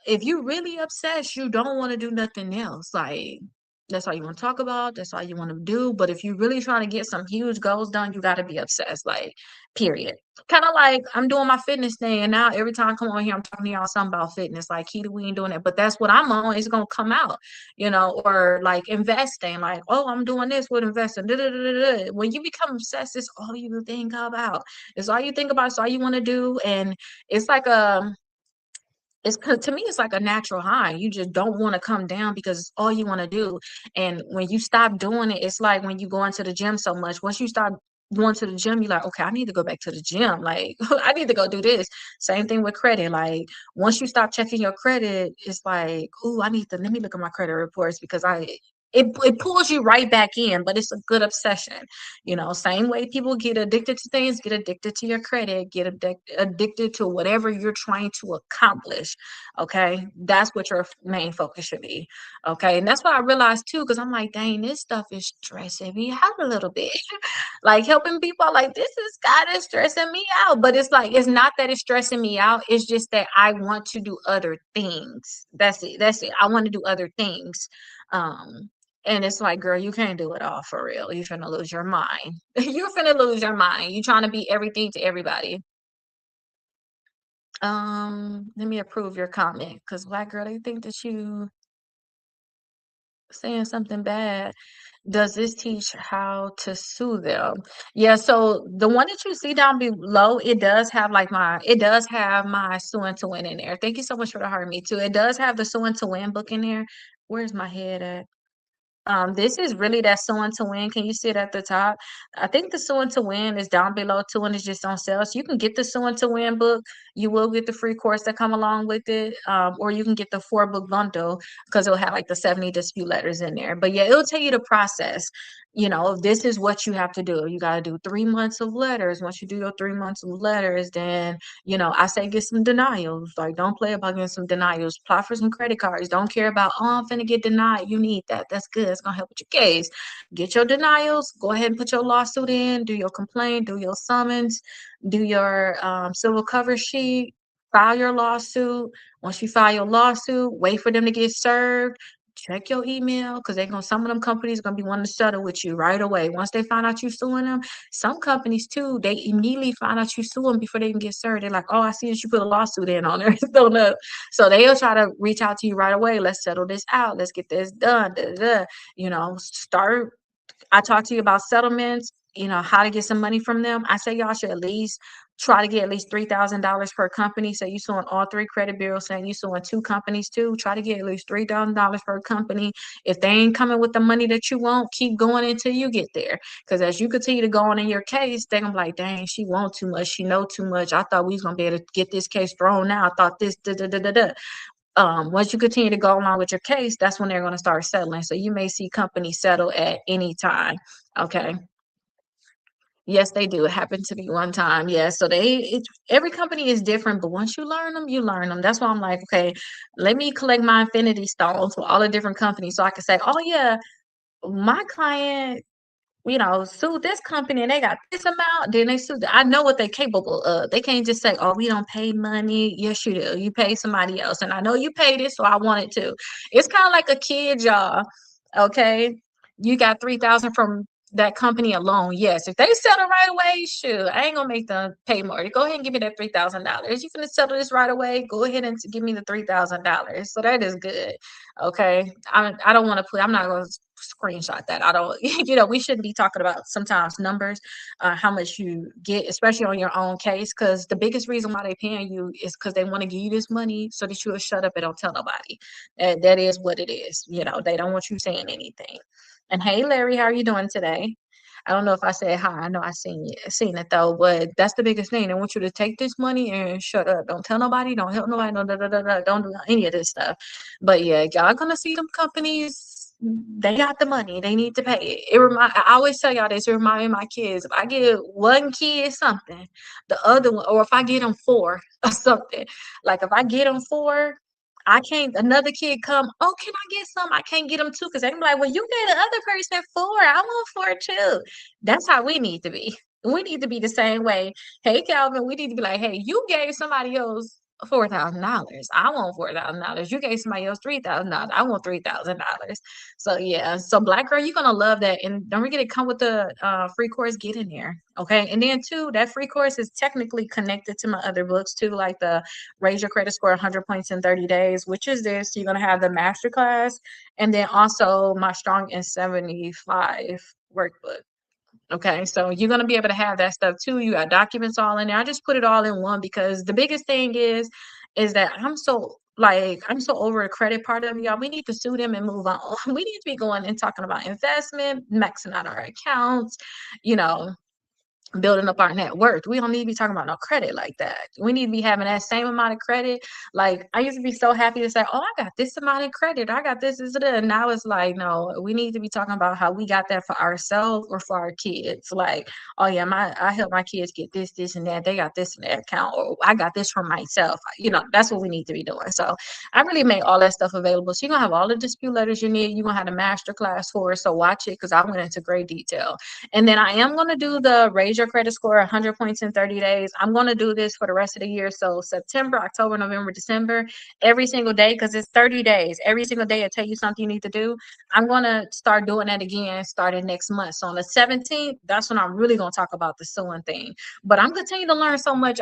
if you really obsessed, you don't want to do nothing else. Like that's all you want to talk about. That's all you want to do. But if you really trying to get some huge goals done, you got to be obsessed. Like, period. Kind of like I'm doing my fitness thing, and now every time I come on here, I'm talking to y'all something about fitness. Like keto, we ain't doing it, but that's what I'm on. It's gonna come out, or like investing. Like, oh, I'm doing this with investing. Da, da, da, da, da. When you become obsessed, it's all you think about. It's all you think about. It's all you want to do, and it's like to me it's like a natural high. You just don't want to come down because it's all you want to do. And when you stop doing it, it's like when you go into the gym so much. Once you stop going to the gym, you're like, okay, I need to go back to the gym. Like I need to go do this. Same thing with credit. Like once you stop checking your credit, it's like, oh, I need to let me look at my credit reports because it pulls you right back in, but it's a good obsession. Same way people get addicted to things, get addicted to your credit, get addicted to whatever you're trying to accomplish. Okay, that's what your main focus should be. Okay, and that's what I realized too, because I'm like, dang, this stuff is stressing me out a little bit. Like helping people, like this is kind of stressing me out, but it's like it's not that it's stressing me out, it's just that I want to do other things. That's it, I want to do other things. um and it's like, girl, you can't do it all for real. You're finna lose your mind. You're finna lose your mind. You trying to be everything to everybody. Let me approve your comment, because black girl, they think that you saying something bad. Does this teach how to sue them? Yeah, so the one that you see down below, it does have my suing to win in there. Thank you so much for the heart, me too. It does have the suing to win book in there. Where's my head at? This is really that sewing to win. Can you see it at the top? I think the sewing to win is down below too, and it's just on sale. So you can get the sewing to win book. You will get the free course that come along with it, or you can get the 4 book bundle because it'll have like the 70 dispute letters in there. But yeah, it'll tell you the process. This is what you have to do. You got to do 3 months of letters. Once you do your 3 months of letters, then I say get some denials. Like, don't play about getting some denials. Apply for some credit cards. Don't care about, oh, I'm finna get denied. You need that. That's good. It's gonna help with your case. Get your denials. Go ahead and put your lawsuit in. Do your complaint. Do your summons. Do your civil cover sheet. File your lawsuit. Once you file your lawsuit, wait for them to get served. Check your email, because some of them companies gonna be wanting to settle with you right away. Once they find out you suing them, some companies too, they immediately find out you sue them before they can get served. They're like, oh, I see that you put a lawsuit in on there. So no. So they'll try to reach out to you right away. Let's settle this out. Let's get this done. Da, da, da. Start. I talk to you about settlements, how to get some money from them. I say y'all should at least try to get at least $3,000 per company. So you suing all 3 credit bureaus, saying you suing 2 companies too. Try to get at least $3,000 per company. If they ain't coming with the money that you want, keep going until you get there. Because as you continue to go on in your case, they're gonna be like, dang, she want too much, she know too much. I thought we was gonna be able to get this case thrown out. I thought this, da da da da da. Once you continue to go along with your case, that's when they're going to start settling. So you may see companies settle at any time. Okay. Yes, they do. It happened to me one time. Yeah. So every company is different, but once you learn them, you learn them. That's why I'm like, okay, let me collect my infinity stones for all the different companies so I can say, oh yeah, my client sue this company and they got this amount, then they sue. I know what they're capable of. They can't just say, oh, we don't pay money. Yes, you do. You pay somebody else. And I know you paid it, so I want it to. It's kind of like a kid, y'all. Okay. You got 3,000 from that company alone. Yes. If they settle right away, shoot, I ain't gonna make them pay more. Go ahead and give me that $3,000. You gonna settle this right away? Go ahead and give me the $3,000. So that is good. Okay. I don't want to put, I'm not gonna screenshot that. I don't, we shouldn't be talking about sometimes numbers, how much you get, especially on your own case, because the biggest reason why they paying you is because they want to give you this money so that you will shut up and don't tell nobody. That is what it is. They don't want you saying anything. And hey, Larry, how are you doing today? I don't know if I said hi. I know seen it though, but that's the biggest thing. They want you to take this money and shut up. Don't tell nobody. Don't help nobody. No, don't do any of this stuff. But yeah, y'all gonna see them companies. They got the money. They need to pay it. I always tell y'all this. It remind me of my kids. If I get one kid something, the other one, or if I get them four or something, like if I get them four, I can't, another kid come, oh, can I get some? I can't get them two, because they be like, well, you gave the other person four. I want four too. That's how we need to be. We need to be the same way. Hey, Calvin, we need to be like, hey, you gave somebody else $4,000. I want $4,000. You gave somebody else $3,000. I want $3,000. So yeah, so Black girl, you're gonna love that, and don't forget to come with the free course. Get in there, okay? And then too, that free course is technically connected to my other books too, like the Raise Your Credit Score 100 Points in 30 Days, which is this. You're gonna have the master class, and then also my Strong in 75 workbook. Okay, so you're gonna be able to have that stuff too. You got documents all in there. I just put it all in one because the biggest thing is that I'm so over the credit part of it, y'all. We need to sue them and move on. We need to be going and talking about investment, maxing out our accounts, you know, building up our net worth. We don't need to be talking about no credit like that. We need to be having that same amount of credit. Like I used to be so happy to say, "Oh, I got this amount of credit. I got this, and that." And now it's like, no, we need to be talking about how we got that for ourselves or for our kids. Like, oh yeah, I help my kids get this, this, and that. They got this in their account, or I got this for myself. That's what we need to be doing. So I really make all that stuff available. So you're gonna have all the dispute letters you need. You're gonna have the master class for it. So watch it because I went into great detail. And then I am going to do the raise your credit score 100 points in 30 days. I'm going to do this for the rest of the year. So September, October, November, December, every single day, because it's 30 days. Every single day I tell you something you need to do. I'm going to start doing that again starting next month. So on the 17th, that's when I'm really going to talk about the suing thing. But I'm continuing to learn so much.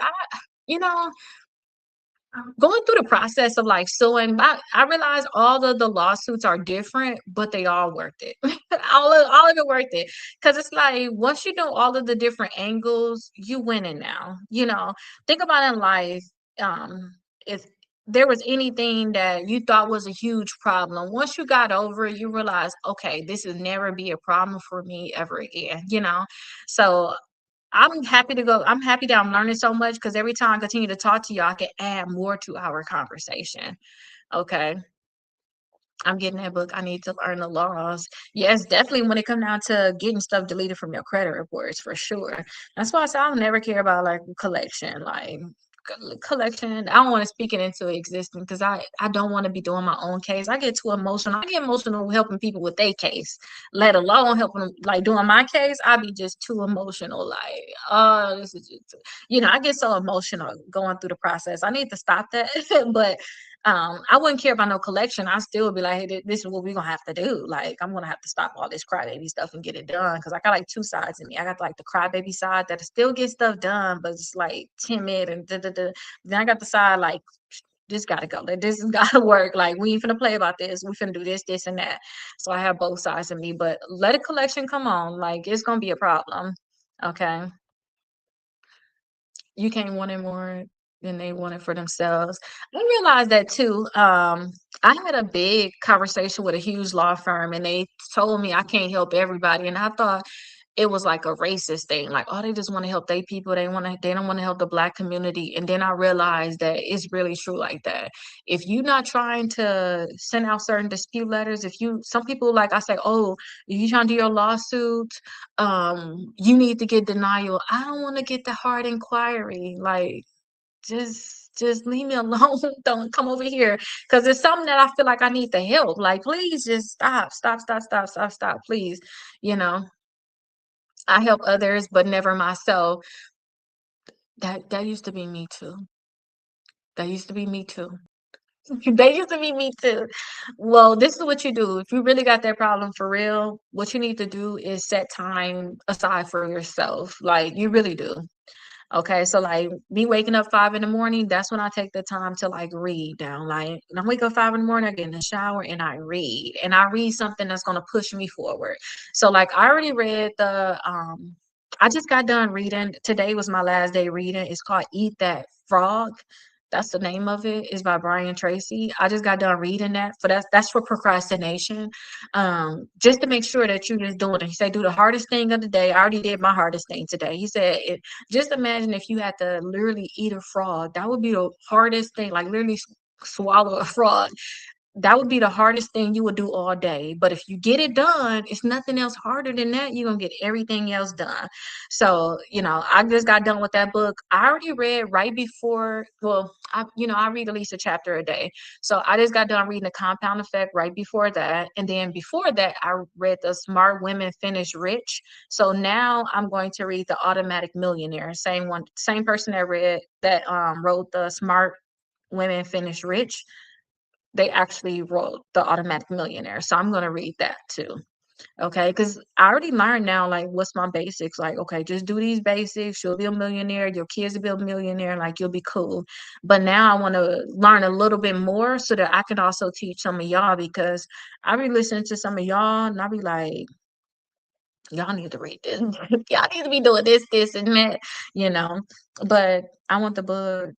You know, going through the process of like suing, I realize all of the lawsuits are different, but they all worth it. all of it worth it. Cause it's like once you know all of the different angles, you winning now. Think about in life, if there was anything that you thought was a huge problem, once you got over it, you realize, okay, this will never be a problem for me ever again. So I'm happy to go. I'm happy that I'm learning so much because every time I continue to talk to you, I can add more to our conversation. Okay. I'm getting that book. I need to learn the laws. Yes, definitely when it come down to getting stuff deleted from your credit reports, for sure. That's why I say I'll never care about like collection, like collection. I don't want to speak it into existence because I don't want to be doing my own case. I get too emotional. I get emotional helping people with their case, let alone helping them like doing my case. I be just too emotional. Like, oh, this is just, I get so emotional going through the process. I need to stop that, but I wouldn't care about no collection. I still would be like, hey, this is what we're gonna have to do. Like, I'm gonna have to stop all this crybaby stuff and get it done. Cause I got like two sides in me. I got like the crybaby side that still get stuff done, but it's like timid and da da da. Then I got the side like this gotta go. Like this has gotta work. Like we ain't finna play about this. We finna do this, this, and that. So I have both sides of me. But let a collection come on. Like it's gonna be a problem. Okay. You can't want it more than they want it for themselves. I realized that too. I had a big conversation with a huge law firm, and they told me I can't help everybody, and I thought it was like a racist thing. Like, oh, they just want to help their people. They don't want to help the black community. And then I realized that it's really true like that. If you're not trying to send out certain dispute letters, some people like I say, oh, if you trying to do your lawsuit, you need to get denial. I don't want to get the hard inquiry. Like, just leave me alone. Don't come over here because it's something that I feel like I need the help. Like, please just stop, stop, stop, stop, stop, stop, please. You know, I help others, but never myself. That used to be me too. That used to be me too. That used to be me too. Well, this is what you do. If you really got that problem for real, what you need to do is set time aside for yourself. Like you really do. Okay, so like me waking up 5 in the morning, that's when I take the time to like read down. Like when I wake up 5 in the morning, I get in the shower and I read. And I read something that's gonna push me forward. So like I already read I just got done reading. Today was my last day reading. It's called Eat That Frog. That's the name of it. It's by Brian Tracy. I just got done reading that. That's for procrastination. Just to make sure that you just doing it. He said, do the hardest thing of the day. I already did my hardest thing today. He said, just imagine if you had to literally eat a frog. That would be the hardest thing, like literally swallow a frog. That would be the hardest thing you would do all day. But if you get it done, it's nothing else harder than that. You're gonna get everything else done. So, I just got done with that book. I already read right before, well, I read at least a chapter a day. So I just got done reading The Compound Effect right before that. And then before that, I read The Smart Women Finish Rich. So now I'm going to read The Automatic Millionaire. Same one, same person that wrote The Smart Women Finish Rich. They actually wrote The Automatic Millionaire. So I'm going to read that too. Okay. Cause I already learned now, like, what's my basics? Like, okay, just do these basics. You'll be a millionaire. Your kids will be a millionaire. Like, you'll be cool. But now I want to learn a little bit more so that I can also teach some of y'all because I be listening to some of y'all and I be like, y'all need to read this. Y'all need to be doing this, this, and that, you know. But I want the book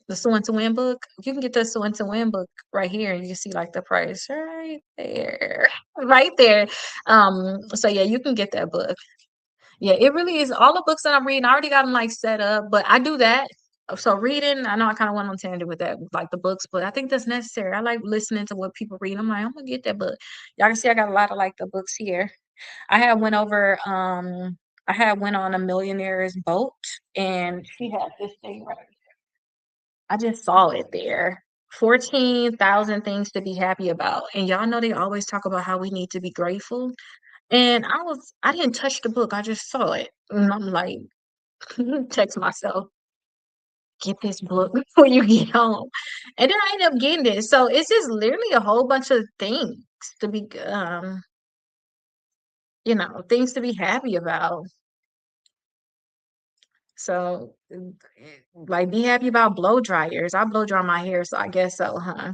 the Sewing to Win book. You can get the Sewing to Win book right here, and you can see like the price right there, right there. So yeah, you can get that book. Yeah, it really is. All the books that I'm reading, I already got them like set up, but I do that. So reading, I know I kind of went on tangent with that, like the books, but I think that's necessary. I like listening to what people read. I'm like, I'm gonna get that book. Y'all can see I got a lot of like the books here. I had went over I had went on a millionaire's boat and she had this thing right. I just saw it there. 14,000 things to be happy about. And y'all know they always talk about how we need to be grateful. And I didn't touch the book. I just saw it. And I'm like, text myself, get this book before you get home. And then I ended up getting it. So it's just literally a whole bunch of things to be things to be happy about. So like be happy about blow dryers. I blow dry my hair, so I guess so, huh?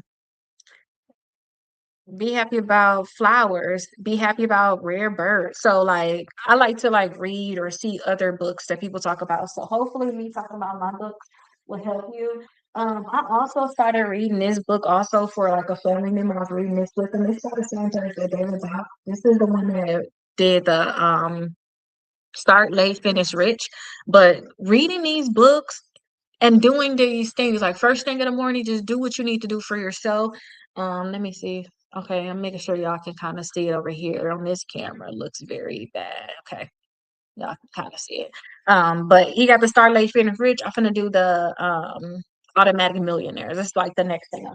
Be happy about flowers, be happy about rare birds. So like I like to like read or see other books that people talk about. So hopefully me talking about my books will help you. I also started reading this book also for like a family member. I was reading this with them. It's by the same person that they was out. This is the one that did the start late, finish rich. But reading these books and doing these things like first thing in the morning, just do what you need to do for yourself. Let me see. Okay, I'm making sure y'all can kind of see it over here on this camera. It looks very bad. Okay, y'all can kind of see it. But he got the Star Late Finish Rich. I'm gonna do the Automatic Millionaires. It's like the next thing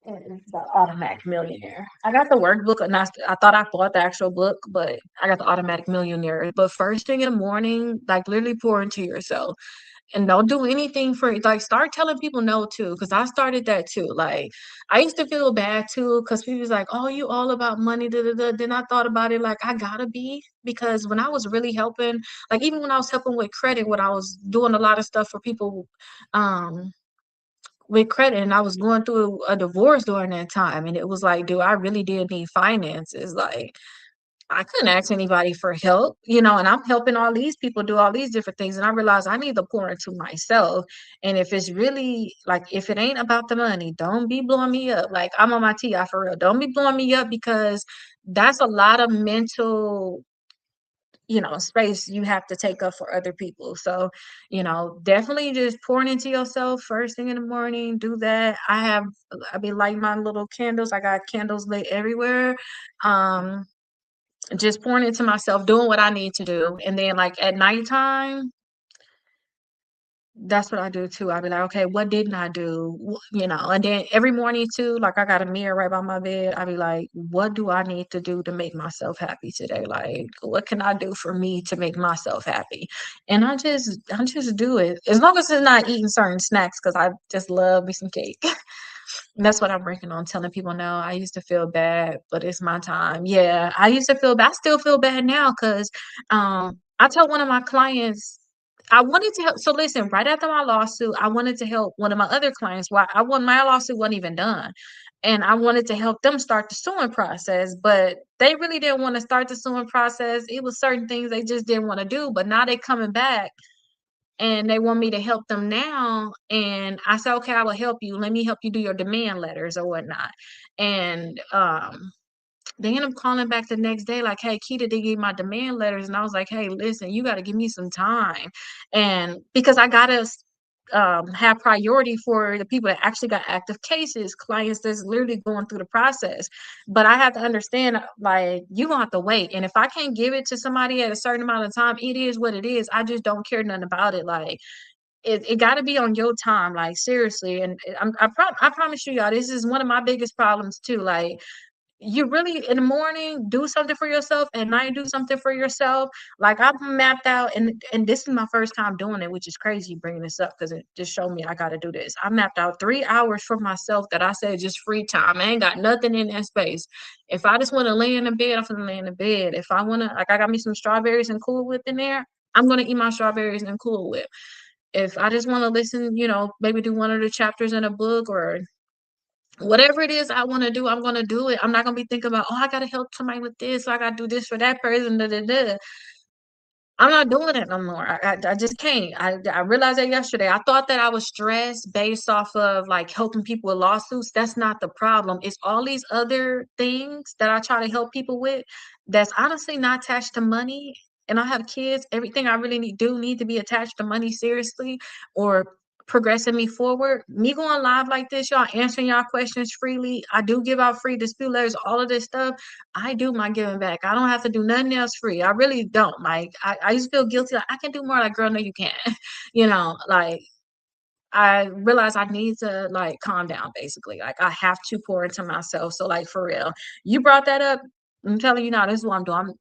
it's the Automatic Millionaire. I got the workbook, and I thought I bought the actual book, but I got the Automatic Millionaire. But first thing in the morning, like literally pour into yourself and don't do anything for like start telling people no too because I started that too. Like I used to feel bad too because people was like, oh, you all about money, da, da, da. Then I thought about it like I gotta be because when I was really helping, like even when I was helping with credit, when I was doing a lot of stuff for people um with credit and I was going through a divorce during that time and it was like, dude, I really did need finances. Like I couldn't ask anybody for help, and I'm helping all these people do all these different things. And I realized I need to pour into myself. And if it's really like, if it ain't about the money, don't be blowing me up. Like I'm on my TI for real. Don't be blowing me up because that's a lot of mental, space you have to take up for other people. So, definitely just pouring into yourself first thing in the morning. Do that. I be lighting my little candles. I got candles lit everywhere. Um, just pouring into myself, doing what I need to do. And then like at nighttime, that's what I do too. I'll be like, okay, what didn't I do? And then every morning too, like I got a mirror right by my bed. I'll be like, what do I need to do to make myself happy today? Like, what can I do for me to make myself happy? And I just do it. As long as it's not eating certain snacks, because I just love me some cake. That's what I'm working on, telling people, "No, I used to feel bad, but it's my time." Yeah, I used to feel bad. I still feel bad now because I told one of my clients I wanted to help. So listen, right after my lawsuit, I wanted to help one of my other clients. Why my lawsuit wasn't even done, and I wanted to help them start the suing process, but they really didn't want to start the suing process. It was certain things they just didn't want to do, but now they coming back and they want me to help them now. And I said, okay, I will help you. Let me help you do your demand letters or whatnot. And they end up calling back the next day, like, hey, Keita did give my demand letters. And I was like, hey, listen, you got to give me some time. And because I got to have priority for the people that actually got active cases, clients that's literally going through the process. But I have to understand, like, you gonna have to wait. And if I can't give it to somebody at a certain amount of time, it is what it is. I just don't care nothing about it. Like, it got to be on your time, like seriously. And I promise you, y'all, this is one of my biggest problems too. Like, you really in the morning do something for yourself, at night do something for yourself. Like I've mapped out, and this is my first time doing it, which is crazy bringing this up because it just showed me I got to do this. I mapped out 3 hours for myself that I said just free time. I ain't got nothing in that space. If I just want to lay in the bed, I'm gonna lay in the bed. If I want to, like, I got me some strawberries and Cool Whip in there, I'm gonna eat my strawberries and Cool Whip. If I just want to listen, maybe do one of the chapters in a book or whatever it is I want to do, I'm going to do it. I'm not going to be thinking about, oh, I got to help somebody with this. So I got to do this for that person. Da, da, da. I'm not doing it no more. I just can't. I realized that yesterday. I thought that I was stressed based off of like helping people with lawsuits. That's not the problem. It's all these other things that I try to help people with that's honestly not attached to money. and I have kids, everything I really need to be attached to money seriously or progressing me forward. Me going live like this, y'all answering y'all questions freely. I do give out free dispute letters, all of this stuff. I do my giving back. I don't have to do nothing else free. I really don't. Like I used to feel guilty. Like I can do more. Like, girl, no, you can't. Like I realized I need to like calm down basically. Like I have to pour into myself. So like for real, you brought that up. I'm telling you now, this is what I'm doing.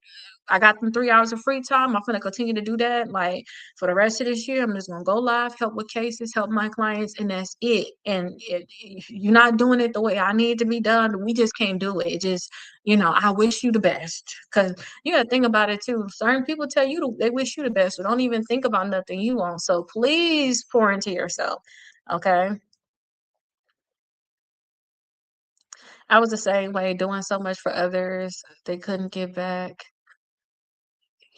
I got them 3 hours of free time. I'm gonna continue to do that. Like for the rest of this year, I'm just gonna go live, help with cases, help my clients, and that's it. And if you're not doing it the way I need to be done, we just can't do it. It just, I wish you the best. Cause you gotta think about it too. Certain people tell you they wish you the best, but don't even think about nothing you want. So please pour into yourself. Okay. I was the same way, doing so much for others. They couldn't give back.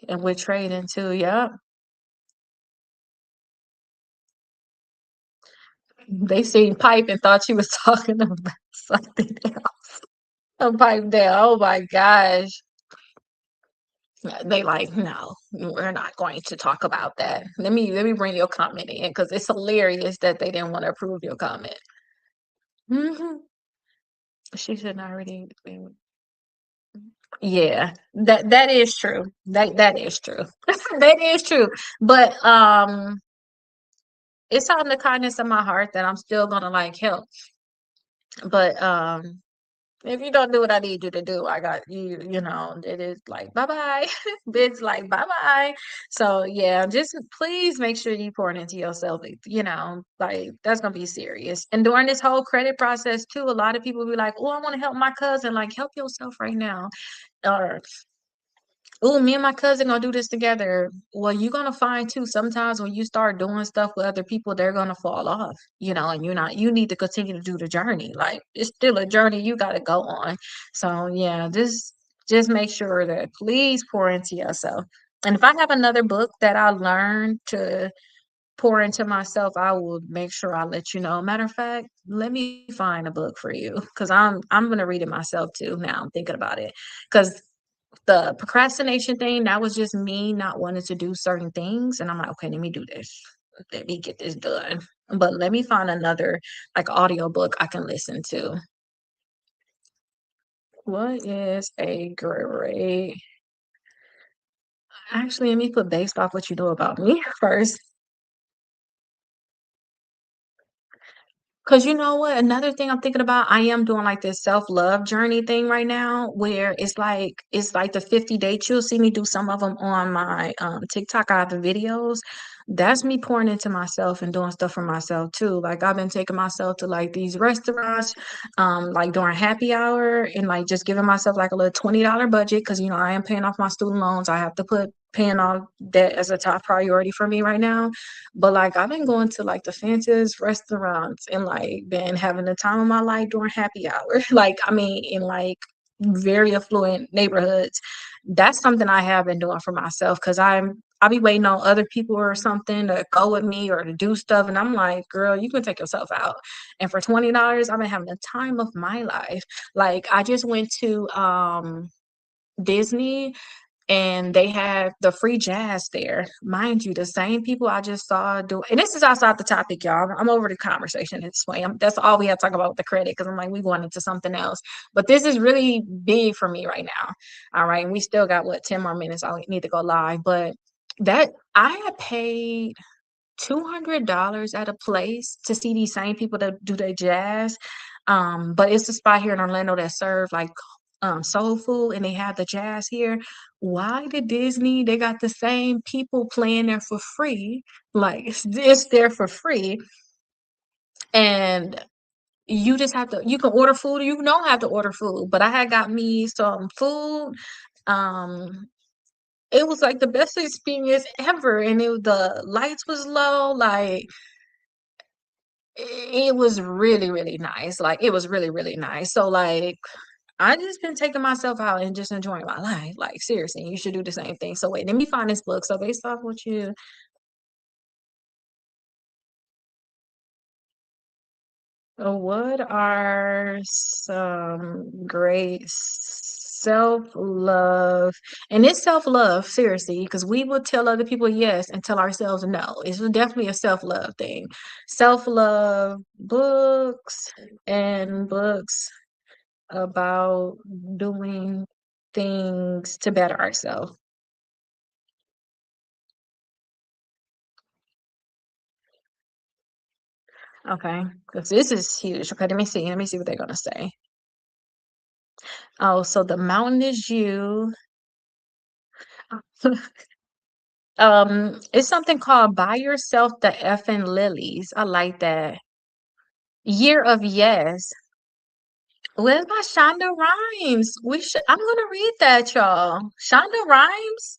And with trading too. Yep. They seen pipe and thought she was talking about something else. A pipe down. Oh my gosh. They like, no, we're not going to talk about that. Let me bring your comment in because it's hilarious that they didn't want to approve your comment. Mhm. She should not already. Yeah, that is true. That is true. That is true. But it's out of the kindness of my heart that I'm still gonna like help. But if you don't do what I need you to do, I got you, it is like bye bye. It's like bye bye. So yeah, just please make sure you pour it into yourself. Like that's gonna be serious. And during this whole credit process too, a lot of people be like, "Oh, I want to help my cousin." Like, help yourself right now. Or oh, me and my cousin gonna do this together. Well, you're gonna find too sometimes when you start doing stuff with other people, they're gonna fall off, and you need to continue to do the journey. Like it's still a journey you gotta go on. So yeah, just make sure that please pour into yourself. And if I have another book that I learned to pour into myself, I will make sure I let you know. Matter of fact, let me find a book for you because I'm gonna read it myself too. Now I'm thinking about it because the procrastination thing, that was just me not wanting to do certain things. And I'm like, okay, let me do this. Let me get this done. But let me find another like audiobook I can listen to. What is a great actually let me put based off what you know about me first. Cause you know what? Another thing I'm thinking about, I am doing like this self-love journey thing right now where it's like the 50 dates. You'll see me do some of them on my TikTok. I have the videos. That's me pouring into myself and doing stuff for myself too. Like I've been taking myself to like these restaurants, like during happy hour and like just giving myself like a little $20 budget because I am paying off my student loans. I have to put paying off debt as a top priority for me right now. But like I've been going to like the fanciest restaurants and like been having the time of my life during happy hour. Like I mean in like very affluent neighborhoods. That's something I have been doing for myself because I'll be waiting on other people or something to go with me or to do stuff. And I'm like, girl, you can take yourself out. And for $20, I've been having the time of my life. Like I just went to Disney and they had the free jazz there. Mind you, the same people I just saw do, and this is outside the topic, y'all. I'm over the conversation this way. That's all we have to talk about with the credit because I'm like, we going into something else. But this is really big for me right now. All right. And we still got 10 more minutes. I need to go live. But that I had paid $200 at a place to see these same people that do their jazz. But it's a spot here in Orlando that serve like soul food and they have the jazz here. Why did Disney? They got the same people playing there for free. Like it's there for free. And you just have to you can order food, you don't have to order food. But I had got me some food. Um it was like the best experience ever. And the lights was low, like it was really, really nice. Like, it was really, really nice. So, like, I just been taking myself out and just enjoying my life. Like, seriously, you should do the same thing. So, wait, let me find this book. So, based off what you, what are some great Self-love. And it's self-love, seriously, because we will tell other people yes and tell ourselves no. It's definitely a self-love thing. Self-love books and books about doing things to better ourselves. Okay, because this is huge. Okay, let me see. Let me see what they're gonna say. Oh, so the mountain is you. It's something called Buy Yourself the Effing Lilies. I like that. Year of Yes. Where's my Shonda Rhimes? I'm gonna read that, y'all. Shonda Rhimes,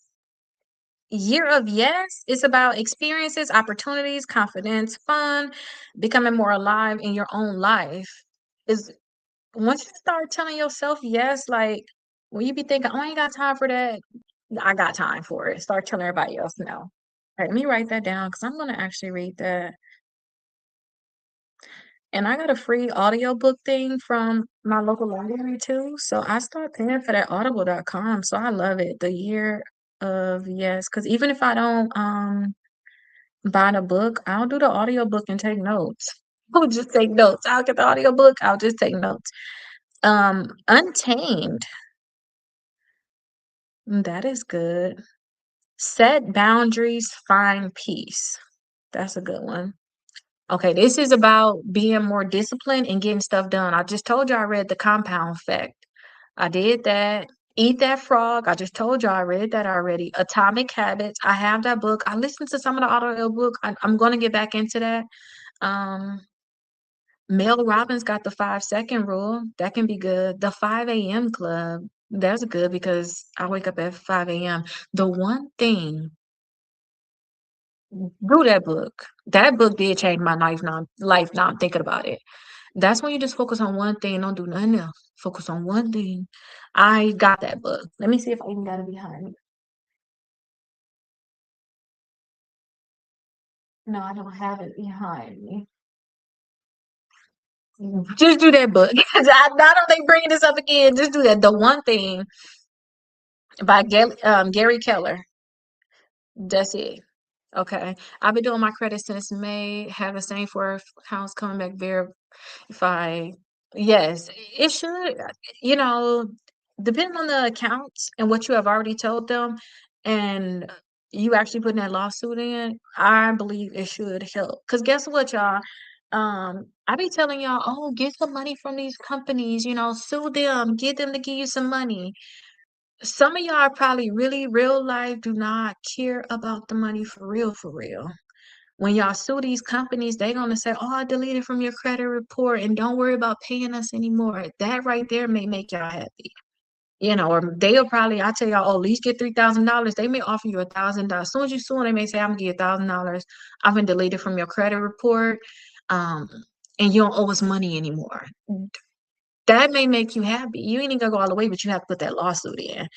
Year of Yes. It's about experiences, opportunities, confidence, fun, becoming more alive in your own life. Is once you start telling yourself yes, like when you be thinking, oh, I ain't got time for that, I got time for it. Start telling everybody else no. All right, let me write that down because I'm gonna actually read that. And I got a free audiobook thing from my local library too. So I start paying for that audible.com. So I love it. The year of yes. Cause even if I don't buy the book, I'll do the audiobook and take notes. I'll just take notes. I'll get the audiobook, I'll just take notes. Untamed. That is good. Set boundaries, find peace. That's a good one. Okay, this is about being more disciplined and getting stuff done. I just told you I read The Compound Effect. I did that. Eat That Frog. I just told you I read that already. Atomic Habits. I have that book. I listened to some of the audio book. I'm going to get back into that. Um, Mel Robbins got the 5 second rule. That can be good. The 5 a.m. club. That's good because I wake up at 5 a.m. The one thing, do that book. That book did change my life now I'm thinking about it. That's when you just focus on one thing, don't do nothing else. Focus on one thing. I got that book. Let me see if I even got it behind me. No, I don't have it behind me. Just do that book. I don't think bringing this up again. Just do that. The one thing by Gary Keller. That's it. Okay. I've been doing my credit since May. Have the same for accounts coming back verified. Yes, it should. You know, depending on the accounts and what you have already told them, and you actually putting that lawsuit in, I believe it should help. Because guess what, y'all? I be telling y'all, oh, get some money from these companies, sue them, get them to give you some money. Some of y'all probably really real life do not care about the money for real, for real. When y'all sue these companies, they gonna say, "Oh, I deleted from your credit report, and don't worry about paying us anymore." That right there may make y'all happy, or they'll probably, I tell y'all, oh, at least get $3,000. They may offer you $1,000. As soon as you sue, 'em, they may say, "I'm gonna give you $1,000. I've been deleted from your credit report, um, and you don't owe us money anymore." That may make you happy. You ain't even gonna go all the way, but you have to put that lawsuit in.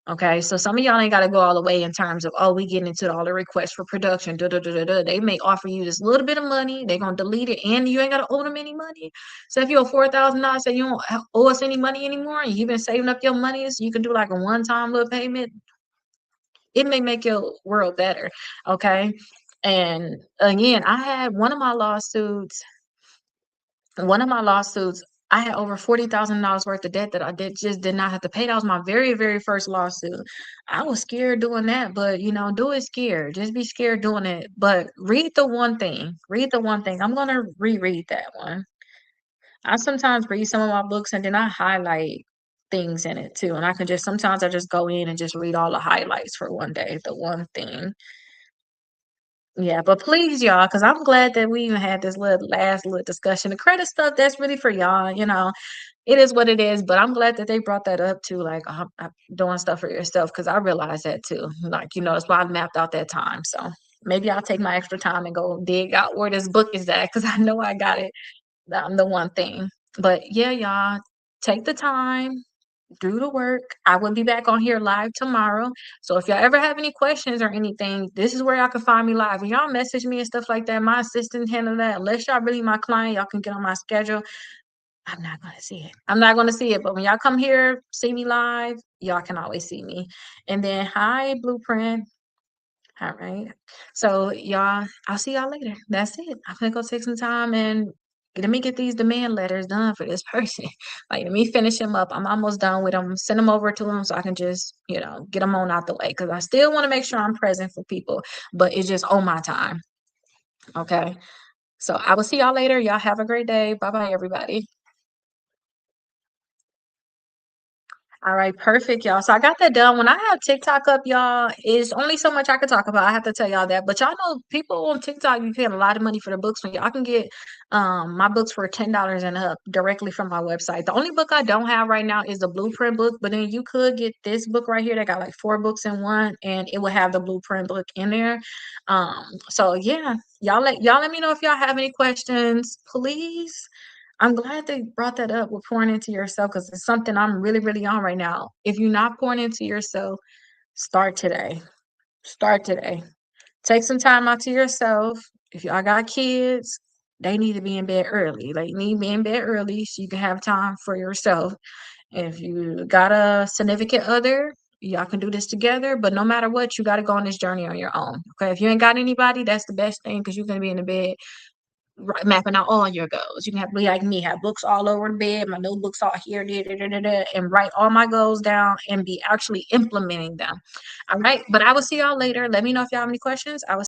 Okay, so some of y'all ain't got to go all the way in terms of, oh, we getting into all the requests for production. Da, da, da, da, da. They may offer you this little bit of money. They're gonna delete it, and you ain't got to owe them any money. So if you owe $4,000, say you don't owe us any money anymore, and you've been saving up your money, so you can do like a one-time little payment. It may make your world better. Okay, and again, I had one of my lawsuits, I had over $40,000 worth of debt that I did not have to pay. That was my very, very first lawsuit. I was scared doing that, but do it scared. Just be scared doing it. But read the one thing. Read the one thing. I'm gonna reread that one. I sometimes read some of my books and then I highlight things in it too. And I can just sometimes I just go in and just read all the highlights for one day. The one thing. Yeah, but please, y'all, because I'm glad that we even had this last little discussion. The credit stuff, that's really for y'all. It is what it is, but I'm glad that they brought that up too, like doing stuff for yourself, because I realized that too. Like, that's why I mapped out that time. So maybe I'll take my extra time and go dig out where this book is at, because I know I got it. The one thing. But yeah, y'all, take the time, do the work. I will be back on here live tomorrow. So if y'all ever have any questions or anything, this is where y'all can find me live. When y'all message me and stuff like that, my assistant handle that. Unless y'all really my client, y'all can get on my schedule. I'm not gonna see it. I'm not gonna see it. But when y'all come here, see me live, y'all can always see me. And then hi, Blueprint. All right. So y'all, I'll see y'all later. That's it. I'm gonna go take some time and let me get these demand letters done for this person. Like let me finish them up. I'm almost done with them. Send them over to them so I can just, get them on out the way. Cause I still want to make sure I'm present for people, but it's just on my time. Okay. So I will see y'all later. Y'all have a great day. Bye bye, everybody. All right, perfect, y'all. So I got that done. When I have TikTok up, y'all, it's only so much I can talk about. I have to tell y'all that. But y'all know people on TikTok, you pay a lot of money for the books when y'all can get my books for $10 and up directly from my website. The only book I don't have right now is the blueprint book, but then you could get this book right here that got like 4 books in one, and it will have the blueprint book in there. So yeah, y'all let me know if y'all have any questions, please. I'm glad they brought that up with pouring into yourself because it's something I'm really, really on right now. If you're not pouring into yourself, start today. Start today. Take some time out to yourself. If y'all got kids, they need to be in bed early. Like, you need to be in bed early so you can have time for yourself. If you got a significant other, y'all can do this together. But no matter what, you got to go on this journey on your own. Okay. If you ain't got anybody, that's the best thing because you're going to be in the bed mapping out all your goals. You can have be like me, have books all over the bed, my notebooks all here, da, da, da, da, da, and write all my goals down and be actually implementing them. All right. But I will see y'all later. Let me know if y'all have any questions. I will